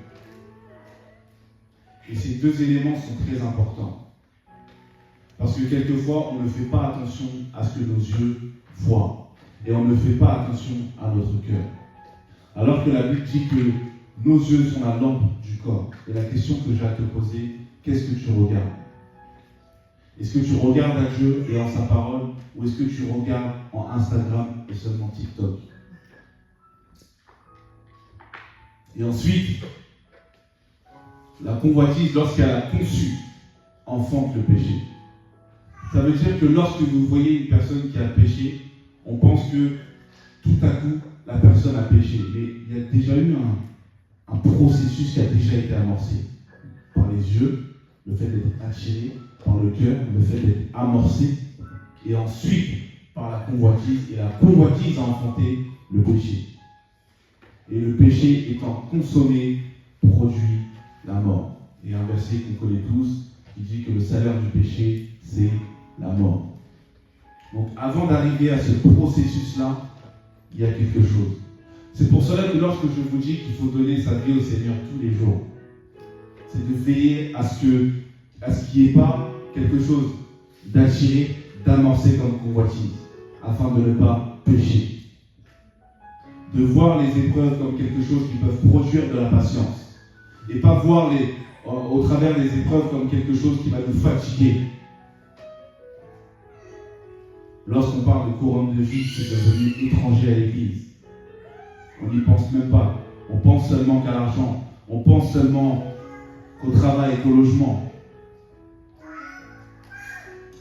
Et ces deux éléments sont très importants. Parce que quelquefois, on ne fait pas attention à ce que nos yeux voient. Et on ne fait pas attention à notre cœur. Alors que la Bible dit que nos yeux sont la lampe du corps. Et la question que j'ai à te poser, qu'est-ce que tu regardes? Est-ce que tu regardes à Dieu et en sa parole, ou est-ce que tu regardes en Instagram et seulement TikTok? Et ensuite, la convoitise, lorsqu'elle a conçu, enfante le péché. Ça veut dire que lorsque vous voyez une personne qui a péché, on pense que tout à coup, la personne a péché. Mais il y a déjà eu un processus qui a déjà été amorcé par les yeux, le fait d'être attiré, par le cœur, le fait d'être amorcé, et ensuite par la convoitise. Et la convoitise a enfanté le péché. Et le péché étant consommé, produit la mort. Et un verset qu'on connaît tous, qui dit que le salaire du péché, c'est la mort. Donc avant d'arriver à ce processus-là, il y a quelque chose. C'est pour cela que lorsque je vous dis qu'il faut donner sa vie au Seigneur tous les jours, c'est de veiller à ce qu'il n'y ait pas quelque chose d'attiré, d'amorcer comme convoitise, afin de ne pas pécher. De voir les épreuves comme quelque chose qui peut produire de la patience. Et pas voir au travers des épreuves comme quelque chose qui va nous fatiguer. Lorsqu'on parle de couronne de vie, c'est devenu étranger à l'Église. On n'y pense même pas. On pense seulement qu'à l'argent. On pense seulement qu'au travail et qu'au logement.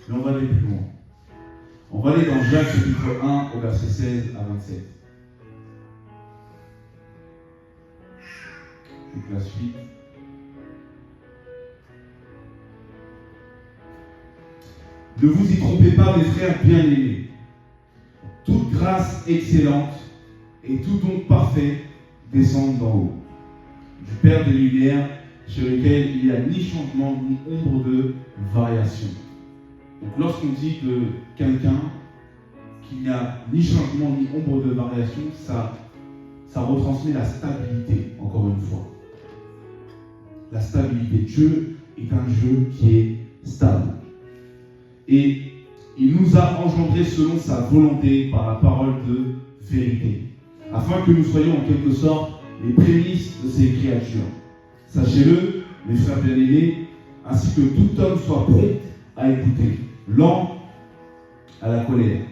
Mais on va aller plus loin. On va aller dans Jacques chapitre 1 au verset 16 à 27. Donc la suite. Ne vous y trompez pas, mes frères bien-aimés. Toute grâce excellente et tout don parfait descendent d'en haut, du Père des Lumières, chez lequel il n'y a ni changement ni ombre de variation. Donc lorsqu'on dit de quelqu'un qu'il n'y a ni changement ni ombre de variation, ça retransmet la stabilité, encore une fois. La stabilité. Dieu est un Dieu qui est stable. Et il nous a engendrés selon sa volonté par la parole de vérité, afin que nous soyons en quelque sorte les prémices de ses créatures. Sachez-le, mes frères bien-aimés, ainsi que tout homme soit prompt à écouter, lent à la colère.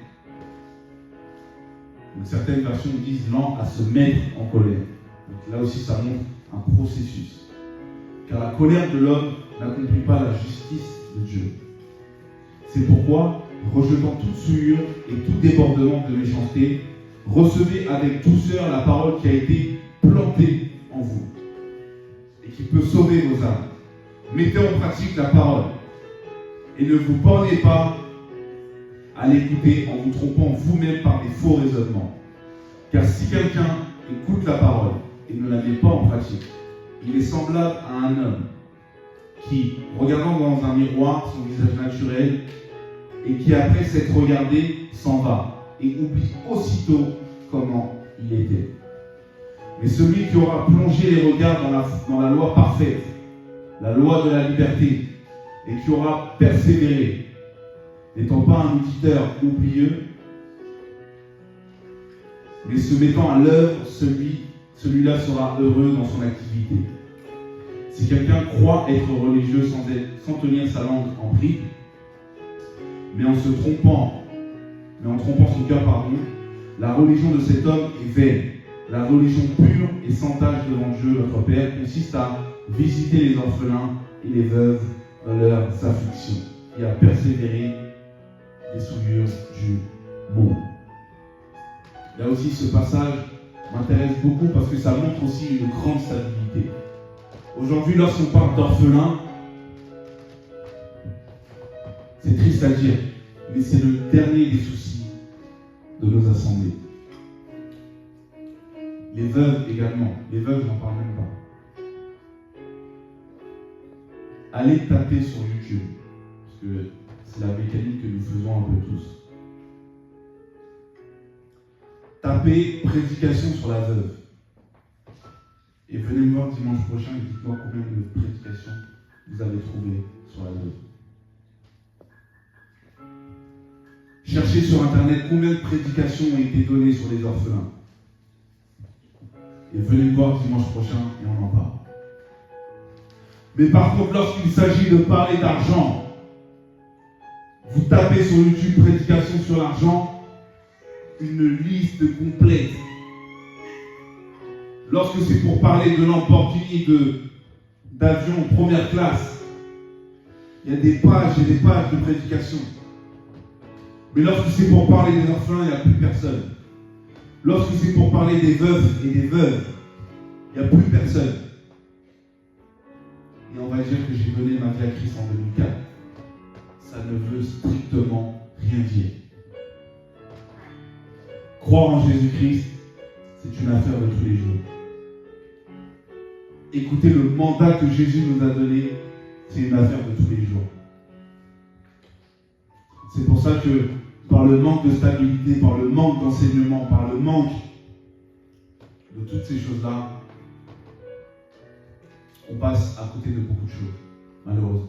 Donc, certaines versions disent lent à se mettre en colère. Donc, là aussi, ça montre un processus. Car la colère de l'homme n'accomplit pas la justice de Dieu. C'est pourquoi, rejetant toute souillure et tout débordement de méchanceté, recevez avec douceur la parole qui a été plantée en vous et qui peut sauver vos âmes. Mettez en pratique la parole et ne vous bornez pas à l'écouter en vous trompant vous-même par des faux raisonnements. Car si quelqu'un écoute la parole et ne la met pas en pratique, il est semblable à un homme qui, regardant dans un miroir son visage naturel, et qui, après s'être regardé, s'en va et oublie aussitôt comment il était. Mais celui qui aura plongé les regards dans la loi parfaite, la loi de la liberté, et qui aura persévéré, n'étant pas un auditeur oublieux, mais se mettant à l'œuvre, celui-là sera heureux dans son activité. Si quelqu'un croit être religieux sans tenir sa langue en bride, mais en trompant son cœur, la religion de cet homme est vaine. La religion pure et sans tache devant Dieu, notre Père, consiste à visiter les orphelins et les veuves dans leurs afflictions et à persévérer les souillures du monde. Là aussi, ce passage m'intéresse beaucoup parce que ça montre aussi une grande stabilité. Aujourd'hui, lorsqu'on parle d'orphelins, c'est triste à dire, mais c'est le dernier des soucis de nos assemblées. Les veuves également. Les veuves, j'en parle même pas. Allez taper sur YouTube, parce que c'est la mécanique que nous faisons un peu tous. Tapez prédication sur la veuve. Et venez me voir dimanche prochain et dites-moi combien de prédications vous avez trouvées sur la veuve. Cherchez sur Internet combien de prédications ont été données sur les orphelins. Et venez me voir dimanche prochain et on en parle. Mais par contre, lorsqu'il s'agit de parler d'argent, vous tapez sur YouTube prédication sur l'argent, une liste complète. Lorsque c'est pour parler de Lamborghini, d'avion première classe, il y a des pages et des pages de prédication. Mais lorsque c'est pour parler des orphelins, il n'y a plus personne. Lorsque c'est pour parler des veufs et des veuves, il n'y a plus personne. Et on va dire que j'ai donné ma vie à Christ en 2004. Ça ne veut strictement rien dire. Croire en Jésus-Christ, c'est une affaire de tous les jours. Écouter le mandat que Jésus nous a donné, c'est une affaire de tous les jours. C'est pour ça que par le manque de stabilité, par le manque d'enseignement, par le manque de toutes ces choses-là, on passe à côté de beaucoup de choses, malheureusement.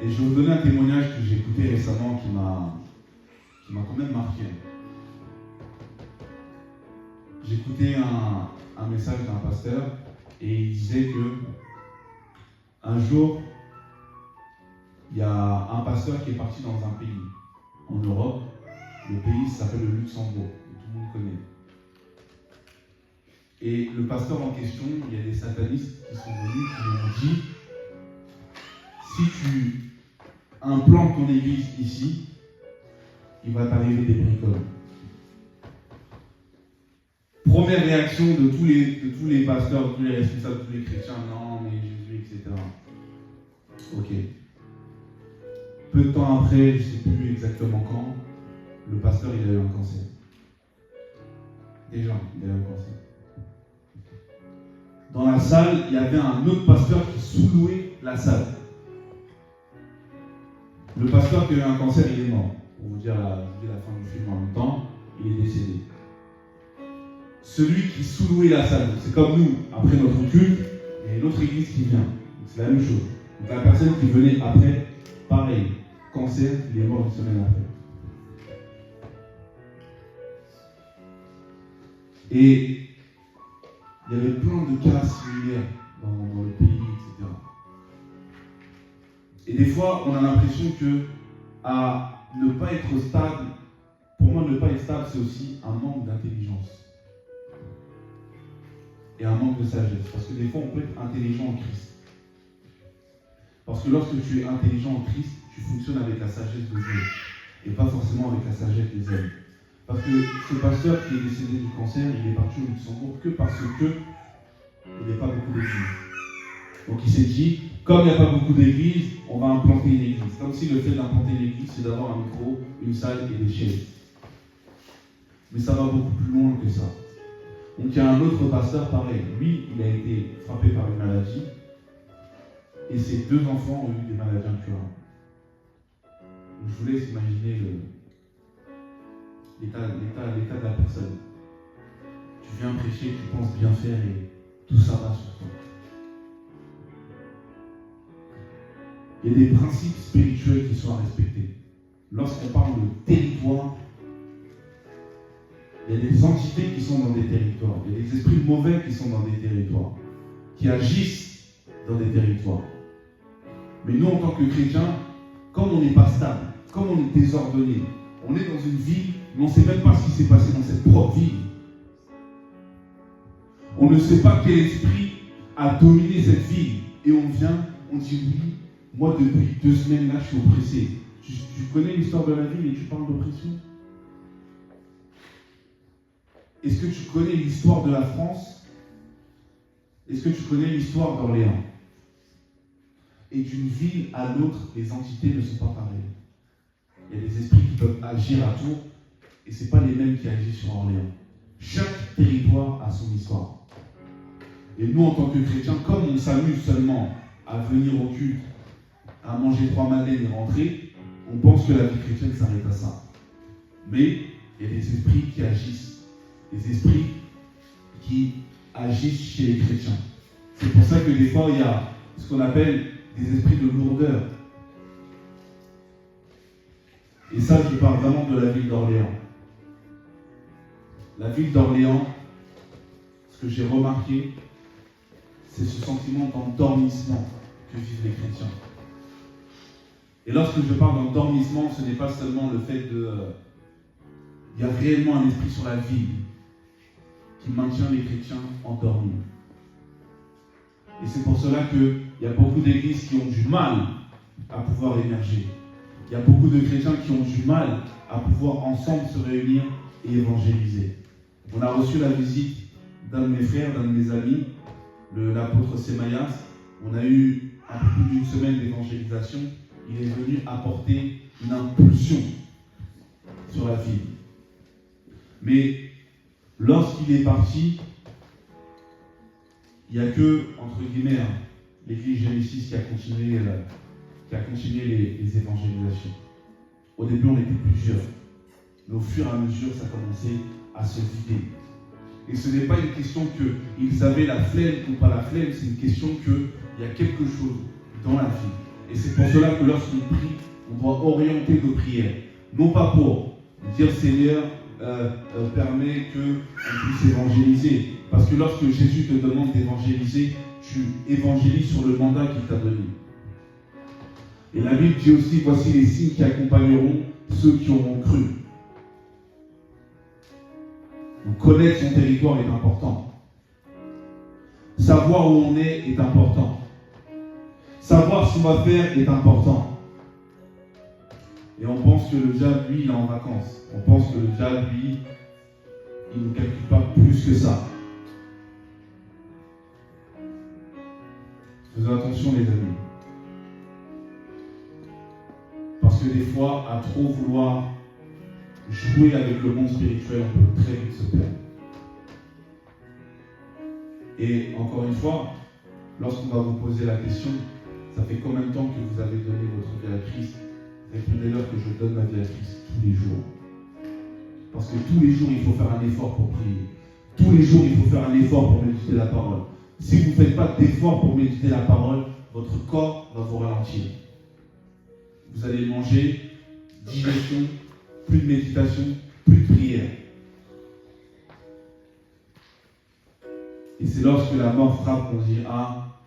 Et je vais vous donner un témoignage que j'ai écouté récemment qui m'a quand même marqué. J'écoutais un message d'un pasteur et il disait que un jour, il y a un pasteur qui est parti dans un pays, en Europe. Le pays s'appelle le Luxembourg, et tout le monde connaît. Et le pasteur en question, il y a des satanistes qui sont venus, qui lui ont dit, si tu implantes ton église ici, il va t'arriver des bricoles. Première réaction de tous les pasteurs, de tous les responsables, de tous les chrétiens, non, mais Jésus, etc. Ok. Peu de temps après, je ne sais plus exactement quand, le pasteur il a eu un cancer. Déjà, il a eu un cancer. Dans la salle, il y avait un autre pasteur qui sous-louait la salle. Le pasteur qui a eu un cancer, il est mort. Pour vous dire la fin du film en même temps, il est décédé. Celui qui sous-louait la salle, c'est comme nous, après notre culte, il y a une autre église qui vient. Donc c'est la même chose. Donc la personne qui venait après, pareil, cancer, il est mort une semaine après. Et il y avait plein de cas similaires dans le pays, etc. Et des fois, on a l'impression que à ne pas être stable, pour moi, ne pas être stable, c'est aussi un manque d'intelligence. Et un manque de sagesse. Parce que des fois, on peut être intelligent en Christ. Parce que lorsque tu es intelligent en Christ, tu fonctionnes avec la sagesse de Dieu. Et pas forcément avec la sagesse des hommes. Parce que ce pasteur qui est décédé du cancer, il est parti au Luxembourg que parce que il n'y a pas beaucoup d'églises. Donc il s'est dit, comme il n'y a pas beaucoup d'églises, on va implanter une église. Comme si le fait d'implanter une église, c'est d'avoir un micro, une salle et des chaises. Mais ça va beaucoup plus loin que ça. Donc il y a un autre pasteur pareil. Lui, il a été frappé par une maladie. Et ses deux enfants ont eu des maladies incurables. je vous laisse imaginer l'état de la personne. Tu viens prêcher, tu penses bien faire et tout ça va sur toi. Il y a des principes spirituels qui sont à respecter. Lorsqu'on parle de territoire, il y a des entités qui sont dans des territoires. Il y a des esprits mauvais qui sont dans des territoires, qui agissent dans des territoires. Mais nous, en tant que chrétiens, comme on n'est pas stable, comme on est désordonné, on est dans une ville, mais on ne sait même pas ce qui s'est passé dans cette propre ville. On ne sait pas quel esprit a dominé cette ville. Et on vient, on dit oui, moi depuis 2 semaines là, je suis oppressé. Tu connais l'histoire de la ville et tu parles d'oppression? Est-ce que tu connais l'histoire de la France? Est-ce que tu connais l'histoire d'Orléans? Et d'une ville à l'autre, les entités ne sont pas pareilles. Il y a des esprits qui peuvent agir à Tours, et ce n'est pas les mêmes qui agissent sur Orléans. Chaque territoire a son histoire. Et nous, en tant que chrétiens, comme on s'amuse seulement à venir au culte, à manger 3 madeleines et rentrer, on pense que la vie chrétienne s'arrête à ça. Mais il y a des esprits qui agissent. Des esprits qui agissent chez les chrétiens. C'est pour ça que des fois, il y a ce qu'on appelle des esprits de lourdeur. Et ça, je parle vraiment de la ville d'Orléans. La ville d'Orléans, ce que j'ai remarqué, c'est ce sentiment d'endormissement que vivent les chrétiens. Et lorsque je parle d'endormissement, ce n'est pas seulement le fait de... il y a réellement un esprit sur la ville qui maintient les chrétiens endormis. Et c'est pour cela qu'il y a beaucoup d'églises qui ont du mal à pouvoir émerger. Il y a beaucoup de chrétiens qui ont du mal à pouvoir ensemble se réunir et évangéliser. On a reçu la visite d'un de mes frères, d'un de mes amis, l'apôtre Sémaïas. On a eu un peu plus d'1 semaine d'évangélisation. Il est venu apporter une impulsion sur la ville. Mais lorsqu'il est parti, il n'y a que, entre guillemets, l'église Genesis qui a continué les évangélisations. Au début, on était plusieurs. Mais au fur et à mesure, ça commençait à se vider. Et ce n'est pas une question qu'ils avaient la flemme ou pas la flemme, c'est une question qu'il y a quelque chose dans la vie. Et c'est pour cela que lorsqu'on prie, on doit orienter nos prières. Non pas pour dire Seigneur, permet qu'on puisse évangéliser. Parce que lorsque Jésus te demande d'évangéliser, tu évangélises sur le mandat qu'il t'a donné. Et la Bible dit aussi, voici les signes qui accompagneront ceux qui auront cru. Donc, connaître son territoire est important. Savoir où on est important. Savoir ce qu'on va faire est important. Et on pense que le diable, lui, il est en vacances. On pense que le diable, lui, il ne calcule pas plus que ça. Faisons attention, les amis. Parce que des fois, à trop vouloir jouer avec le monde spirituel, on peut très vite se perdre. Et encore une fois, lorsqu'on va vous poser la question, ça fait combien de temps que vous avez donné votre vie à Christ? Répondez-leur que je donne ma vie à Christ tous les jours. Parce que tous les jours, il faut faire un effort pour prier. Tous les jours, il faut faire un effort pour méditer la parole. Si vous ne faites pas d'effort pour méditer la parole, votre corps va vous ralentir. Vous allez manger, digestion, plus de méditation, plus de prière. Et c'est lorsque la mort frappe qu'on dit, ah,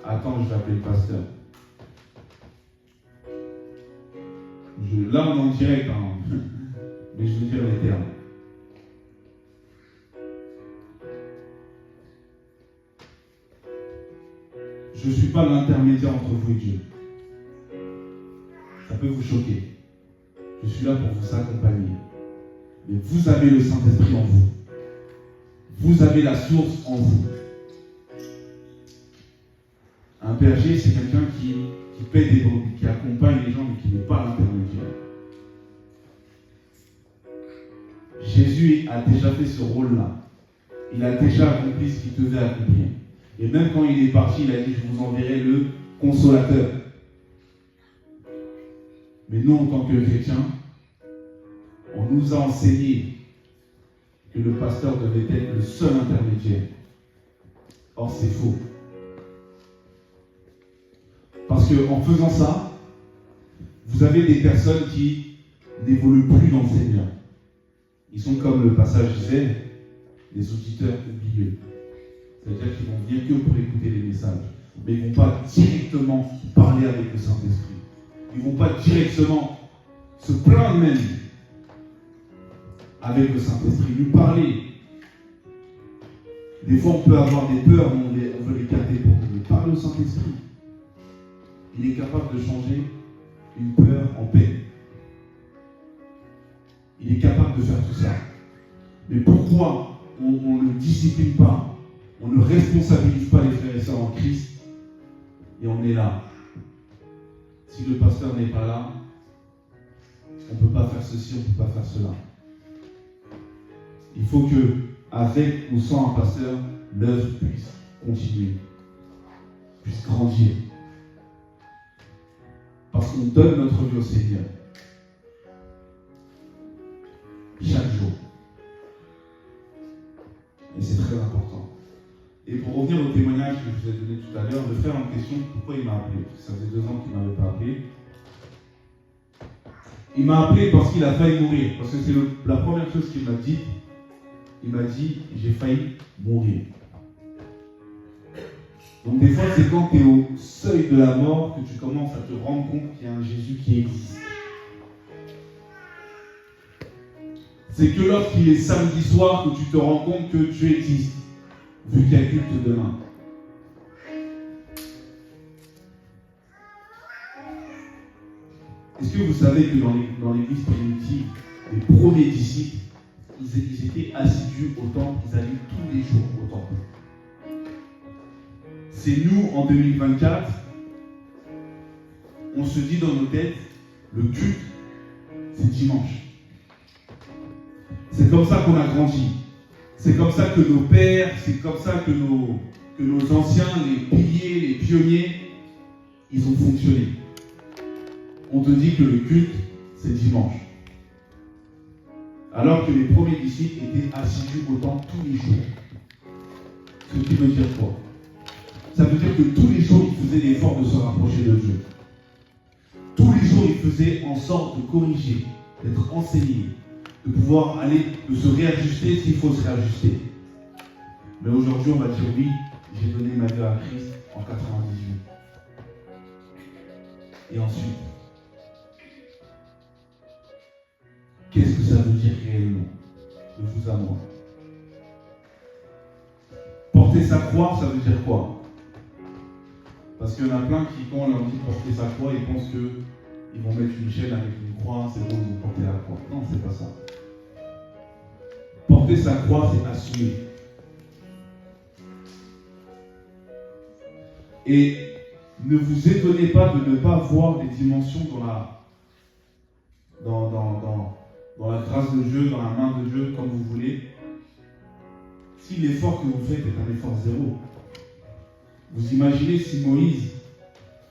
attends, je vais appeler le pasteur. Là, on est en direct, mais je veux dire les termes. Je ne suis pas l'intermédiaire entre vous et Dieu. Ça peut vous choquer. Je suis là pour vous accompagner. Mais vous avez le Saint-Esprit en vous. Vous avez la source en vous. Un berger, c'est quelqu'un qui paie des brebis, qui accompagne les gens, mais qui n'est pas l'intermédiaire. Jésus a déjà fait ce rôle-là. Il a déjà accompli ce qu'il devait accomplir. Et même quand il est parti, il a dit, je vous enverrai le consolateur. Mais nous, en tant que chrétiens, on nous a enseigné que le pasteur devait être le seul intermédiaire. Or, c'est faux. Parce qu'en faisant ça, vous avez des personnes qui n'évoluent plus dans le Seigneur. Ils sont comme le passage disait, des auditeurs oublieux. C'est-à-dire qu'ils vont venir que pour écouter les messages. Mais ils ne vont pas directement parler avec le Saint-Esprit. Ils ne vont pas directement se plaindre même avec le Saint-Esprit, lui parler. Des fois, on peut avoir des peurs, mais on veut les garder pour nous. Parler au Saint-Esprit. Il est capable de changer une peur en paix. Il est capable de faire tout ça. Mais pourquoi on ne le discipline pas, on ne responsabilise pas les frères et sœurs en Christ, et on est là? Si le pasteur n'est pas là, on ne peut pas faire ceci, on ne peut pas faire cela. Il faut que, avec ou sans un pasteur, l'œuvre puisse continuer, puisse grandir. Parce qu'on donne notre vie au Seigneur. Chaque jour. Et c'est très important. Et pour revenir au témoignage que je vous ai donné tout à l'heure, le frère en question, pourquoi il m'a appelé? Ça faisait 2 ans qu'il ne m'avait pas appelé. Il m'a appelé parce qu'il a failli mourir. Parce que c'est la première chose qu'il m'a dit. Il m'a dit, j'ai failli mourir. Donc des fois, c'est quand tu es au seuil de la mort que tu commences à te rendre compte qu'il y a un Jésus qui existe. C'est que lorsqu'il est samedi soir que tu te rends compte que tu existes, vu qu'il y a culte demain. Est-ce que vous savez que dans l'église primitive, les premiers disciples, ils étaient assidus au temple, ils allaient tous les jours au temple. C'est nous, en 2024, on se dit dans nos têtes, le culte, c'est dimanche. C'est comme ça qu'on a grandi. C'est comme ça que nos pères, c'est comme ça que nos anciens, les piliers, les pionniers, ils ont fonctionné. On te dit que le culte, c'est dimanche. Alors que les premiers disciples étaient assidus au temple tous les jours. Ce qui veut dire quoi? Ça veut dire que tous les jours, ils faisaient l'effort de se rapprocher de Dieu. Tous les jours, ils faisaient en sorte de corriger, d'être enseignés, de pouvoir aller, de se réajuster s'il faut se réajuster. Mais aujourd'hui, on va dire oui, j'ai donné ma vie à Christ en 98. Et ensuite, qu'est-ce que ça veut dire réellement, de vous à moi? Porter sa croix, ça veut dire quoi? Parce qu'il y en a plein qui, quand on leur dit porter sa croix, ils pensent qu'ils vont mettre une chaîne avec une croix, c'est bon, ils vont porter la croix. Non, c'est pas ça. Porter sa croix, c'est assumer. Et ne vous étonnez pas de ne pas voir des dimensions dans la grâce de Dieu, dans la main de Dieu, comme vous voulez, si l'effort que vous faites est un effort zéro. Vous imaginez si Moïse,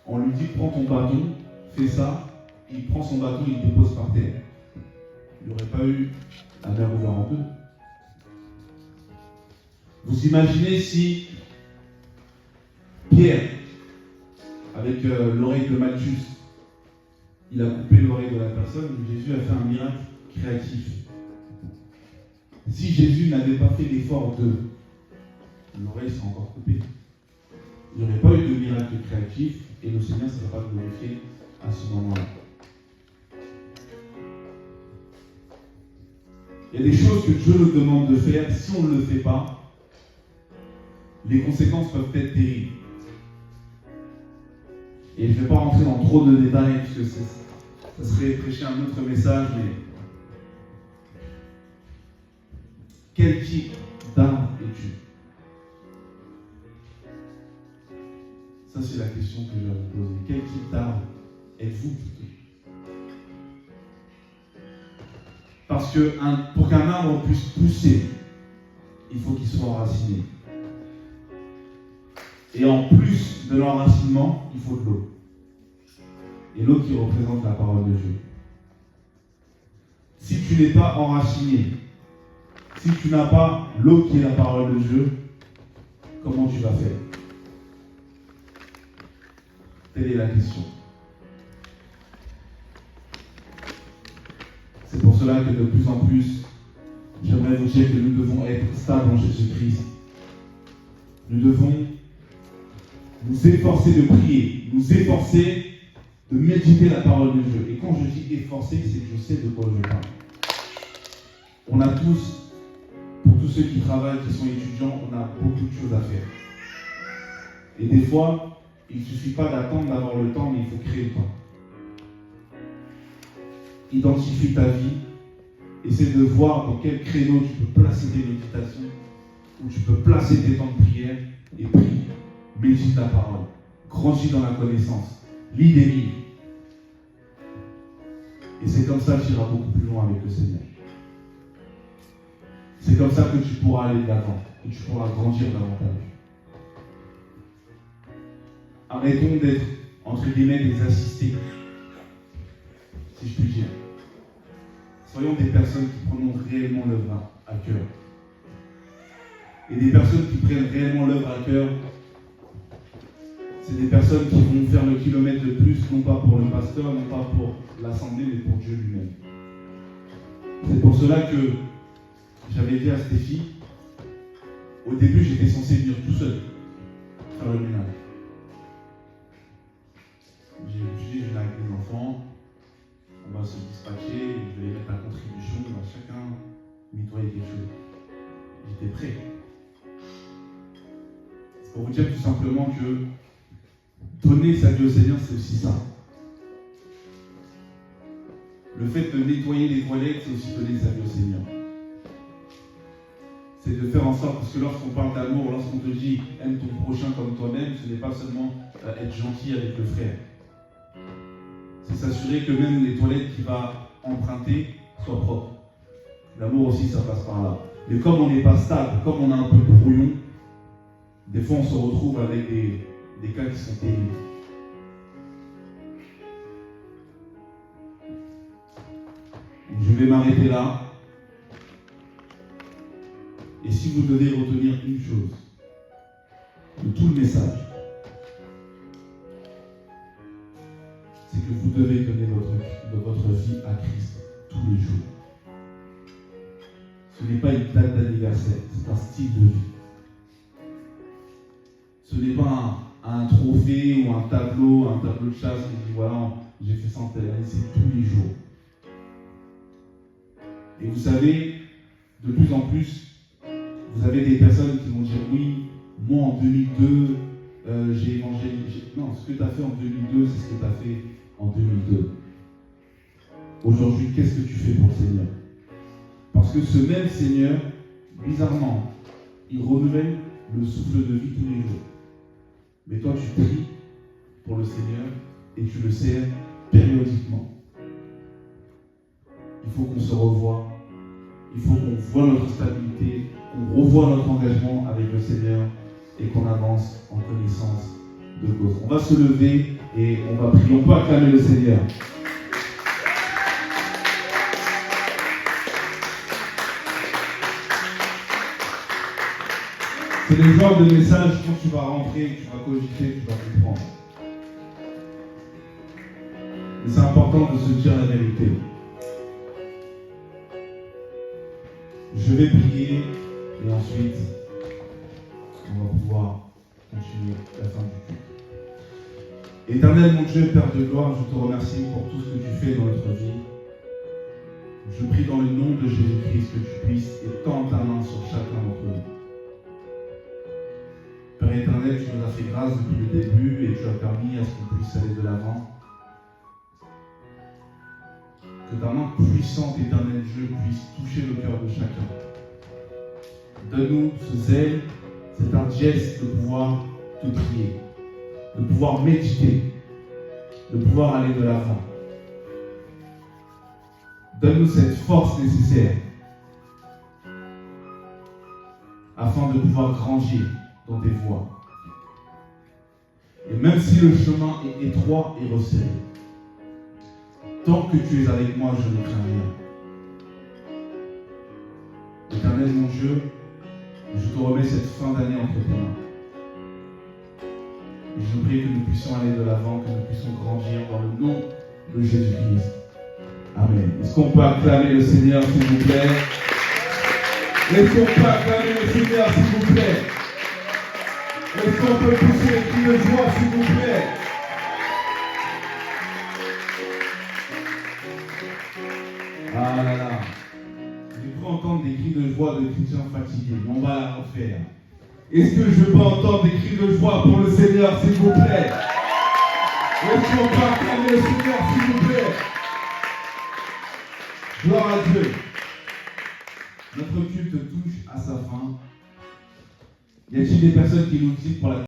on lui dit prends ton bâton, fais ça, il prend son bâton, il le dépose par terre. Il n'y aurait pas eu la mer ouverte en deux. Vous imaginez si Pierre, avec l'oreille de Malchus, il a coupé l'oreille de la personne, Jésus a fait un miracle créatif. Si Jésus n'avait pas fait l'effort de, l'oreille serait encore coupée. Il n'y aurait pas eu de miracle créatif et le Seigneur ne serait pas glorifié à ce moment-là. Il y a des choses que Dieu nous demande de faire. Si on ne le fait pas, les conséquences peuvent être terribles. Et je ne vais pas rentrer dans trop de détails parce que ça serait prêcher un autre message, mais quel type d'arbre es-tu? Ça, c'est la question que je vais vous poser. Quel type d'arbre êtes-vous plutôt? Parce que pour qu'un arbre puisse pousser, il faut qu'il soit enraciné. Et en plus de l'enracinement, il faut de l'eau. et l'autre qui représente la parole de Dieu. Si tu n'es pas enraciné, si tu n'as pas l'eau qui est la parole de Dieu, comment tu vas faire? Telle est la question. C'est pour cela que de plus en plus, j'aimerais vous dire que nous devons être stables en Jésus-Christ. Nous devons nous efforcer de prier, nous efforcer de méditer la parole de Dieu. Et quand je dis efforcer, c'est que je sais de quoi je parle. On a tous, pour tous ceux qui travaillent, qui sont étudiants, on a beaucoup de choses à faire. Et des fois, il ne suffit pas d'attendre d'avoir le temps, mais il faut créer le temps. Identifie ta vie, essaie de voir dans quel créneau tu peux placer tes méditations, où tu peux placer tes temps de prière, et prie, médite la parole, grandis dans la connaissance, lis des livres. Et c'est comme ça que tu iras beaucoup plus loin avec le Seigneur. C'est comme ça que tu pourras aller de l'avant, que tu pourras grandir davantage. Arrêtons d'être, entre guillemets, des assistés, si je puis dire. Soyons des personnes qui prenons réellement l'œuvre à cœur. Et des personnes qui prennent réellement l'œuvre à cœur, c'est des personnes qui vont faire le kilomètre de plus, non pas pour le pasteur, non pas pour l'assemblée, mais pour Dieu lui-même. C'est pour cela que j'avais dit à Stéphie, au début j'étais censé venir tout seul faire le ménage. J'ai dit, je viens avec les enfants, on va se dispatcher, je vais mettre la contribution, on va chacun nettoyer quelque chose. J'étais prêt. C'est pour vous dire tout simplement que donner sa vie au Seigneur, c'est aussi ça. Le fait de nettoyer les toilettes, c'est aussi donner sa vie au Seigneur. C'est de faire en sorte, parce que lorsqu'on parle d'amour, lorsqu'on te dit aime ton prochain comme toi-même, ce n'est pas seulement être gentil avec le frère. C'est s'assurer que même les toilettes qu'il va emprunter soient propres. L'amour aussi, ça passe par là. Mais comme on n'est pas stable, comme on a un peu de brouillon, des fois on se retrouve avec des cas qui sont terribles. Je vais m'arrêter là. Et si vous devez retenir une chose de tout le message, c'est que vous devez donner votre vie à Christ tous les jours. Ce n'est pas une date d'anniversaire, c'est un style de vie. Ce n'est pas un trophée ou un tableau de chasse qui dit voilà, j'ai fait ça en telle année, c'est tous les jours. Et vous savez, de plus en plus, vous avez des personnes qui vont dire oui, moi en 2002, j'ai évangélisé. Non, ce que tu as fait en 2002, c'est ce que tu as fait en 2002. Aujourd'hui, qu'est-ce que tu fais pour le Seigneur? Parce que ce même Seigneur, bizarrement, il renouvelle le souffle de vie tous les jours. Mais toi, tu pries pour le Seigneur et tu le sers périodiquement. Il faut qu'on se revoie. Il faut qu'on voit notre stabilité, qu'on revoie notre engagement avec le Seigneur et qu'on avance en connaissance de cause. On va se lever et on va prier. On peut acclamer le Seigneur. C'est le genre de message quand tu vas rentrer, tu vas cogiter, tu vas comprendre. Mais c'est important de se dire la vérité. Je vais prier et ensuite on va pouvoir continuer la fin du culte. Éternel mon Dieu, Père de gloire, je te remercie pour tout ce que tu fais dans notre vie. Je prie dans le nom de Jésus-Christ que tu puisses étendre ta main sur chacun d'entre nous. Père éternel, tu nous as fait grâce depuis le début et tu as permis à ce qu'on puisse aller de l'avant. Que ta main puissante, éternel Dieu, puisse toucher le cœur de chacun. Donne-nous ce zèle, cette hardiesse de pouvoir te prier, de pouvoir méditer, de pouvoir aller de l'avant. Donne-nous cette force nécessaire afin de pouvoir grandir dans tes voies. Et même si le chemin est étroit et resserré, Tant que tu es avec moi, je ne crains rien. Éternel mon Dieu, je te remets cette fin d'année entre tes mains. Et je prie que nous puissions aller de l'avant, que nous puissions grandir dans le nom de Jésus-Christ. Amen. Est-ce qu'on peut acclamer le Seigneur, s'il vous plaît? Est-ce qu'on peut acclamer le Seigneur, s'il vous plaît? Est-ce qu'on peut pousser les cris de joie, s'il vous plaît? Ah là là. J'ai cru entendre des cris de joie de chrétiens fatigués. Mais on va la refaire. Est-ce que je peux entendre des cris de joie pour le Seigneur, s'il vous plaît? Est-ce qu'on peut acclamer le Seigneur, s'il vous plaît? Gloire à Dieu. Notre culte touche à sa fin. Y a-t-il des personnes qui nous quittent pour la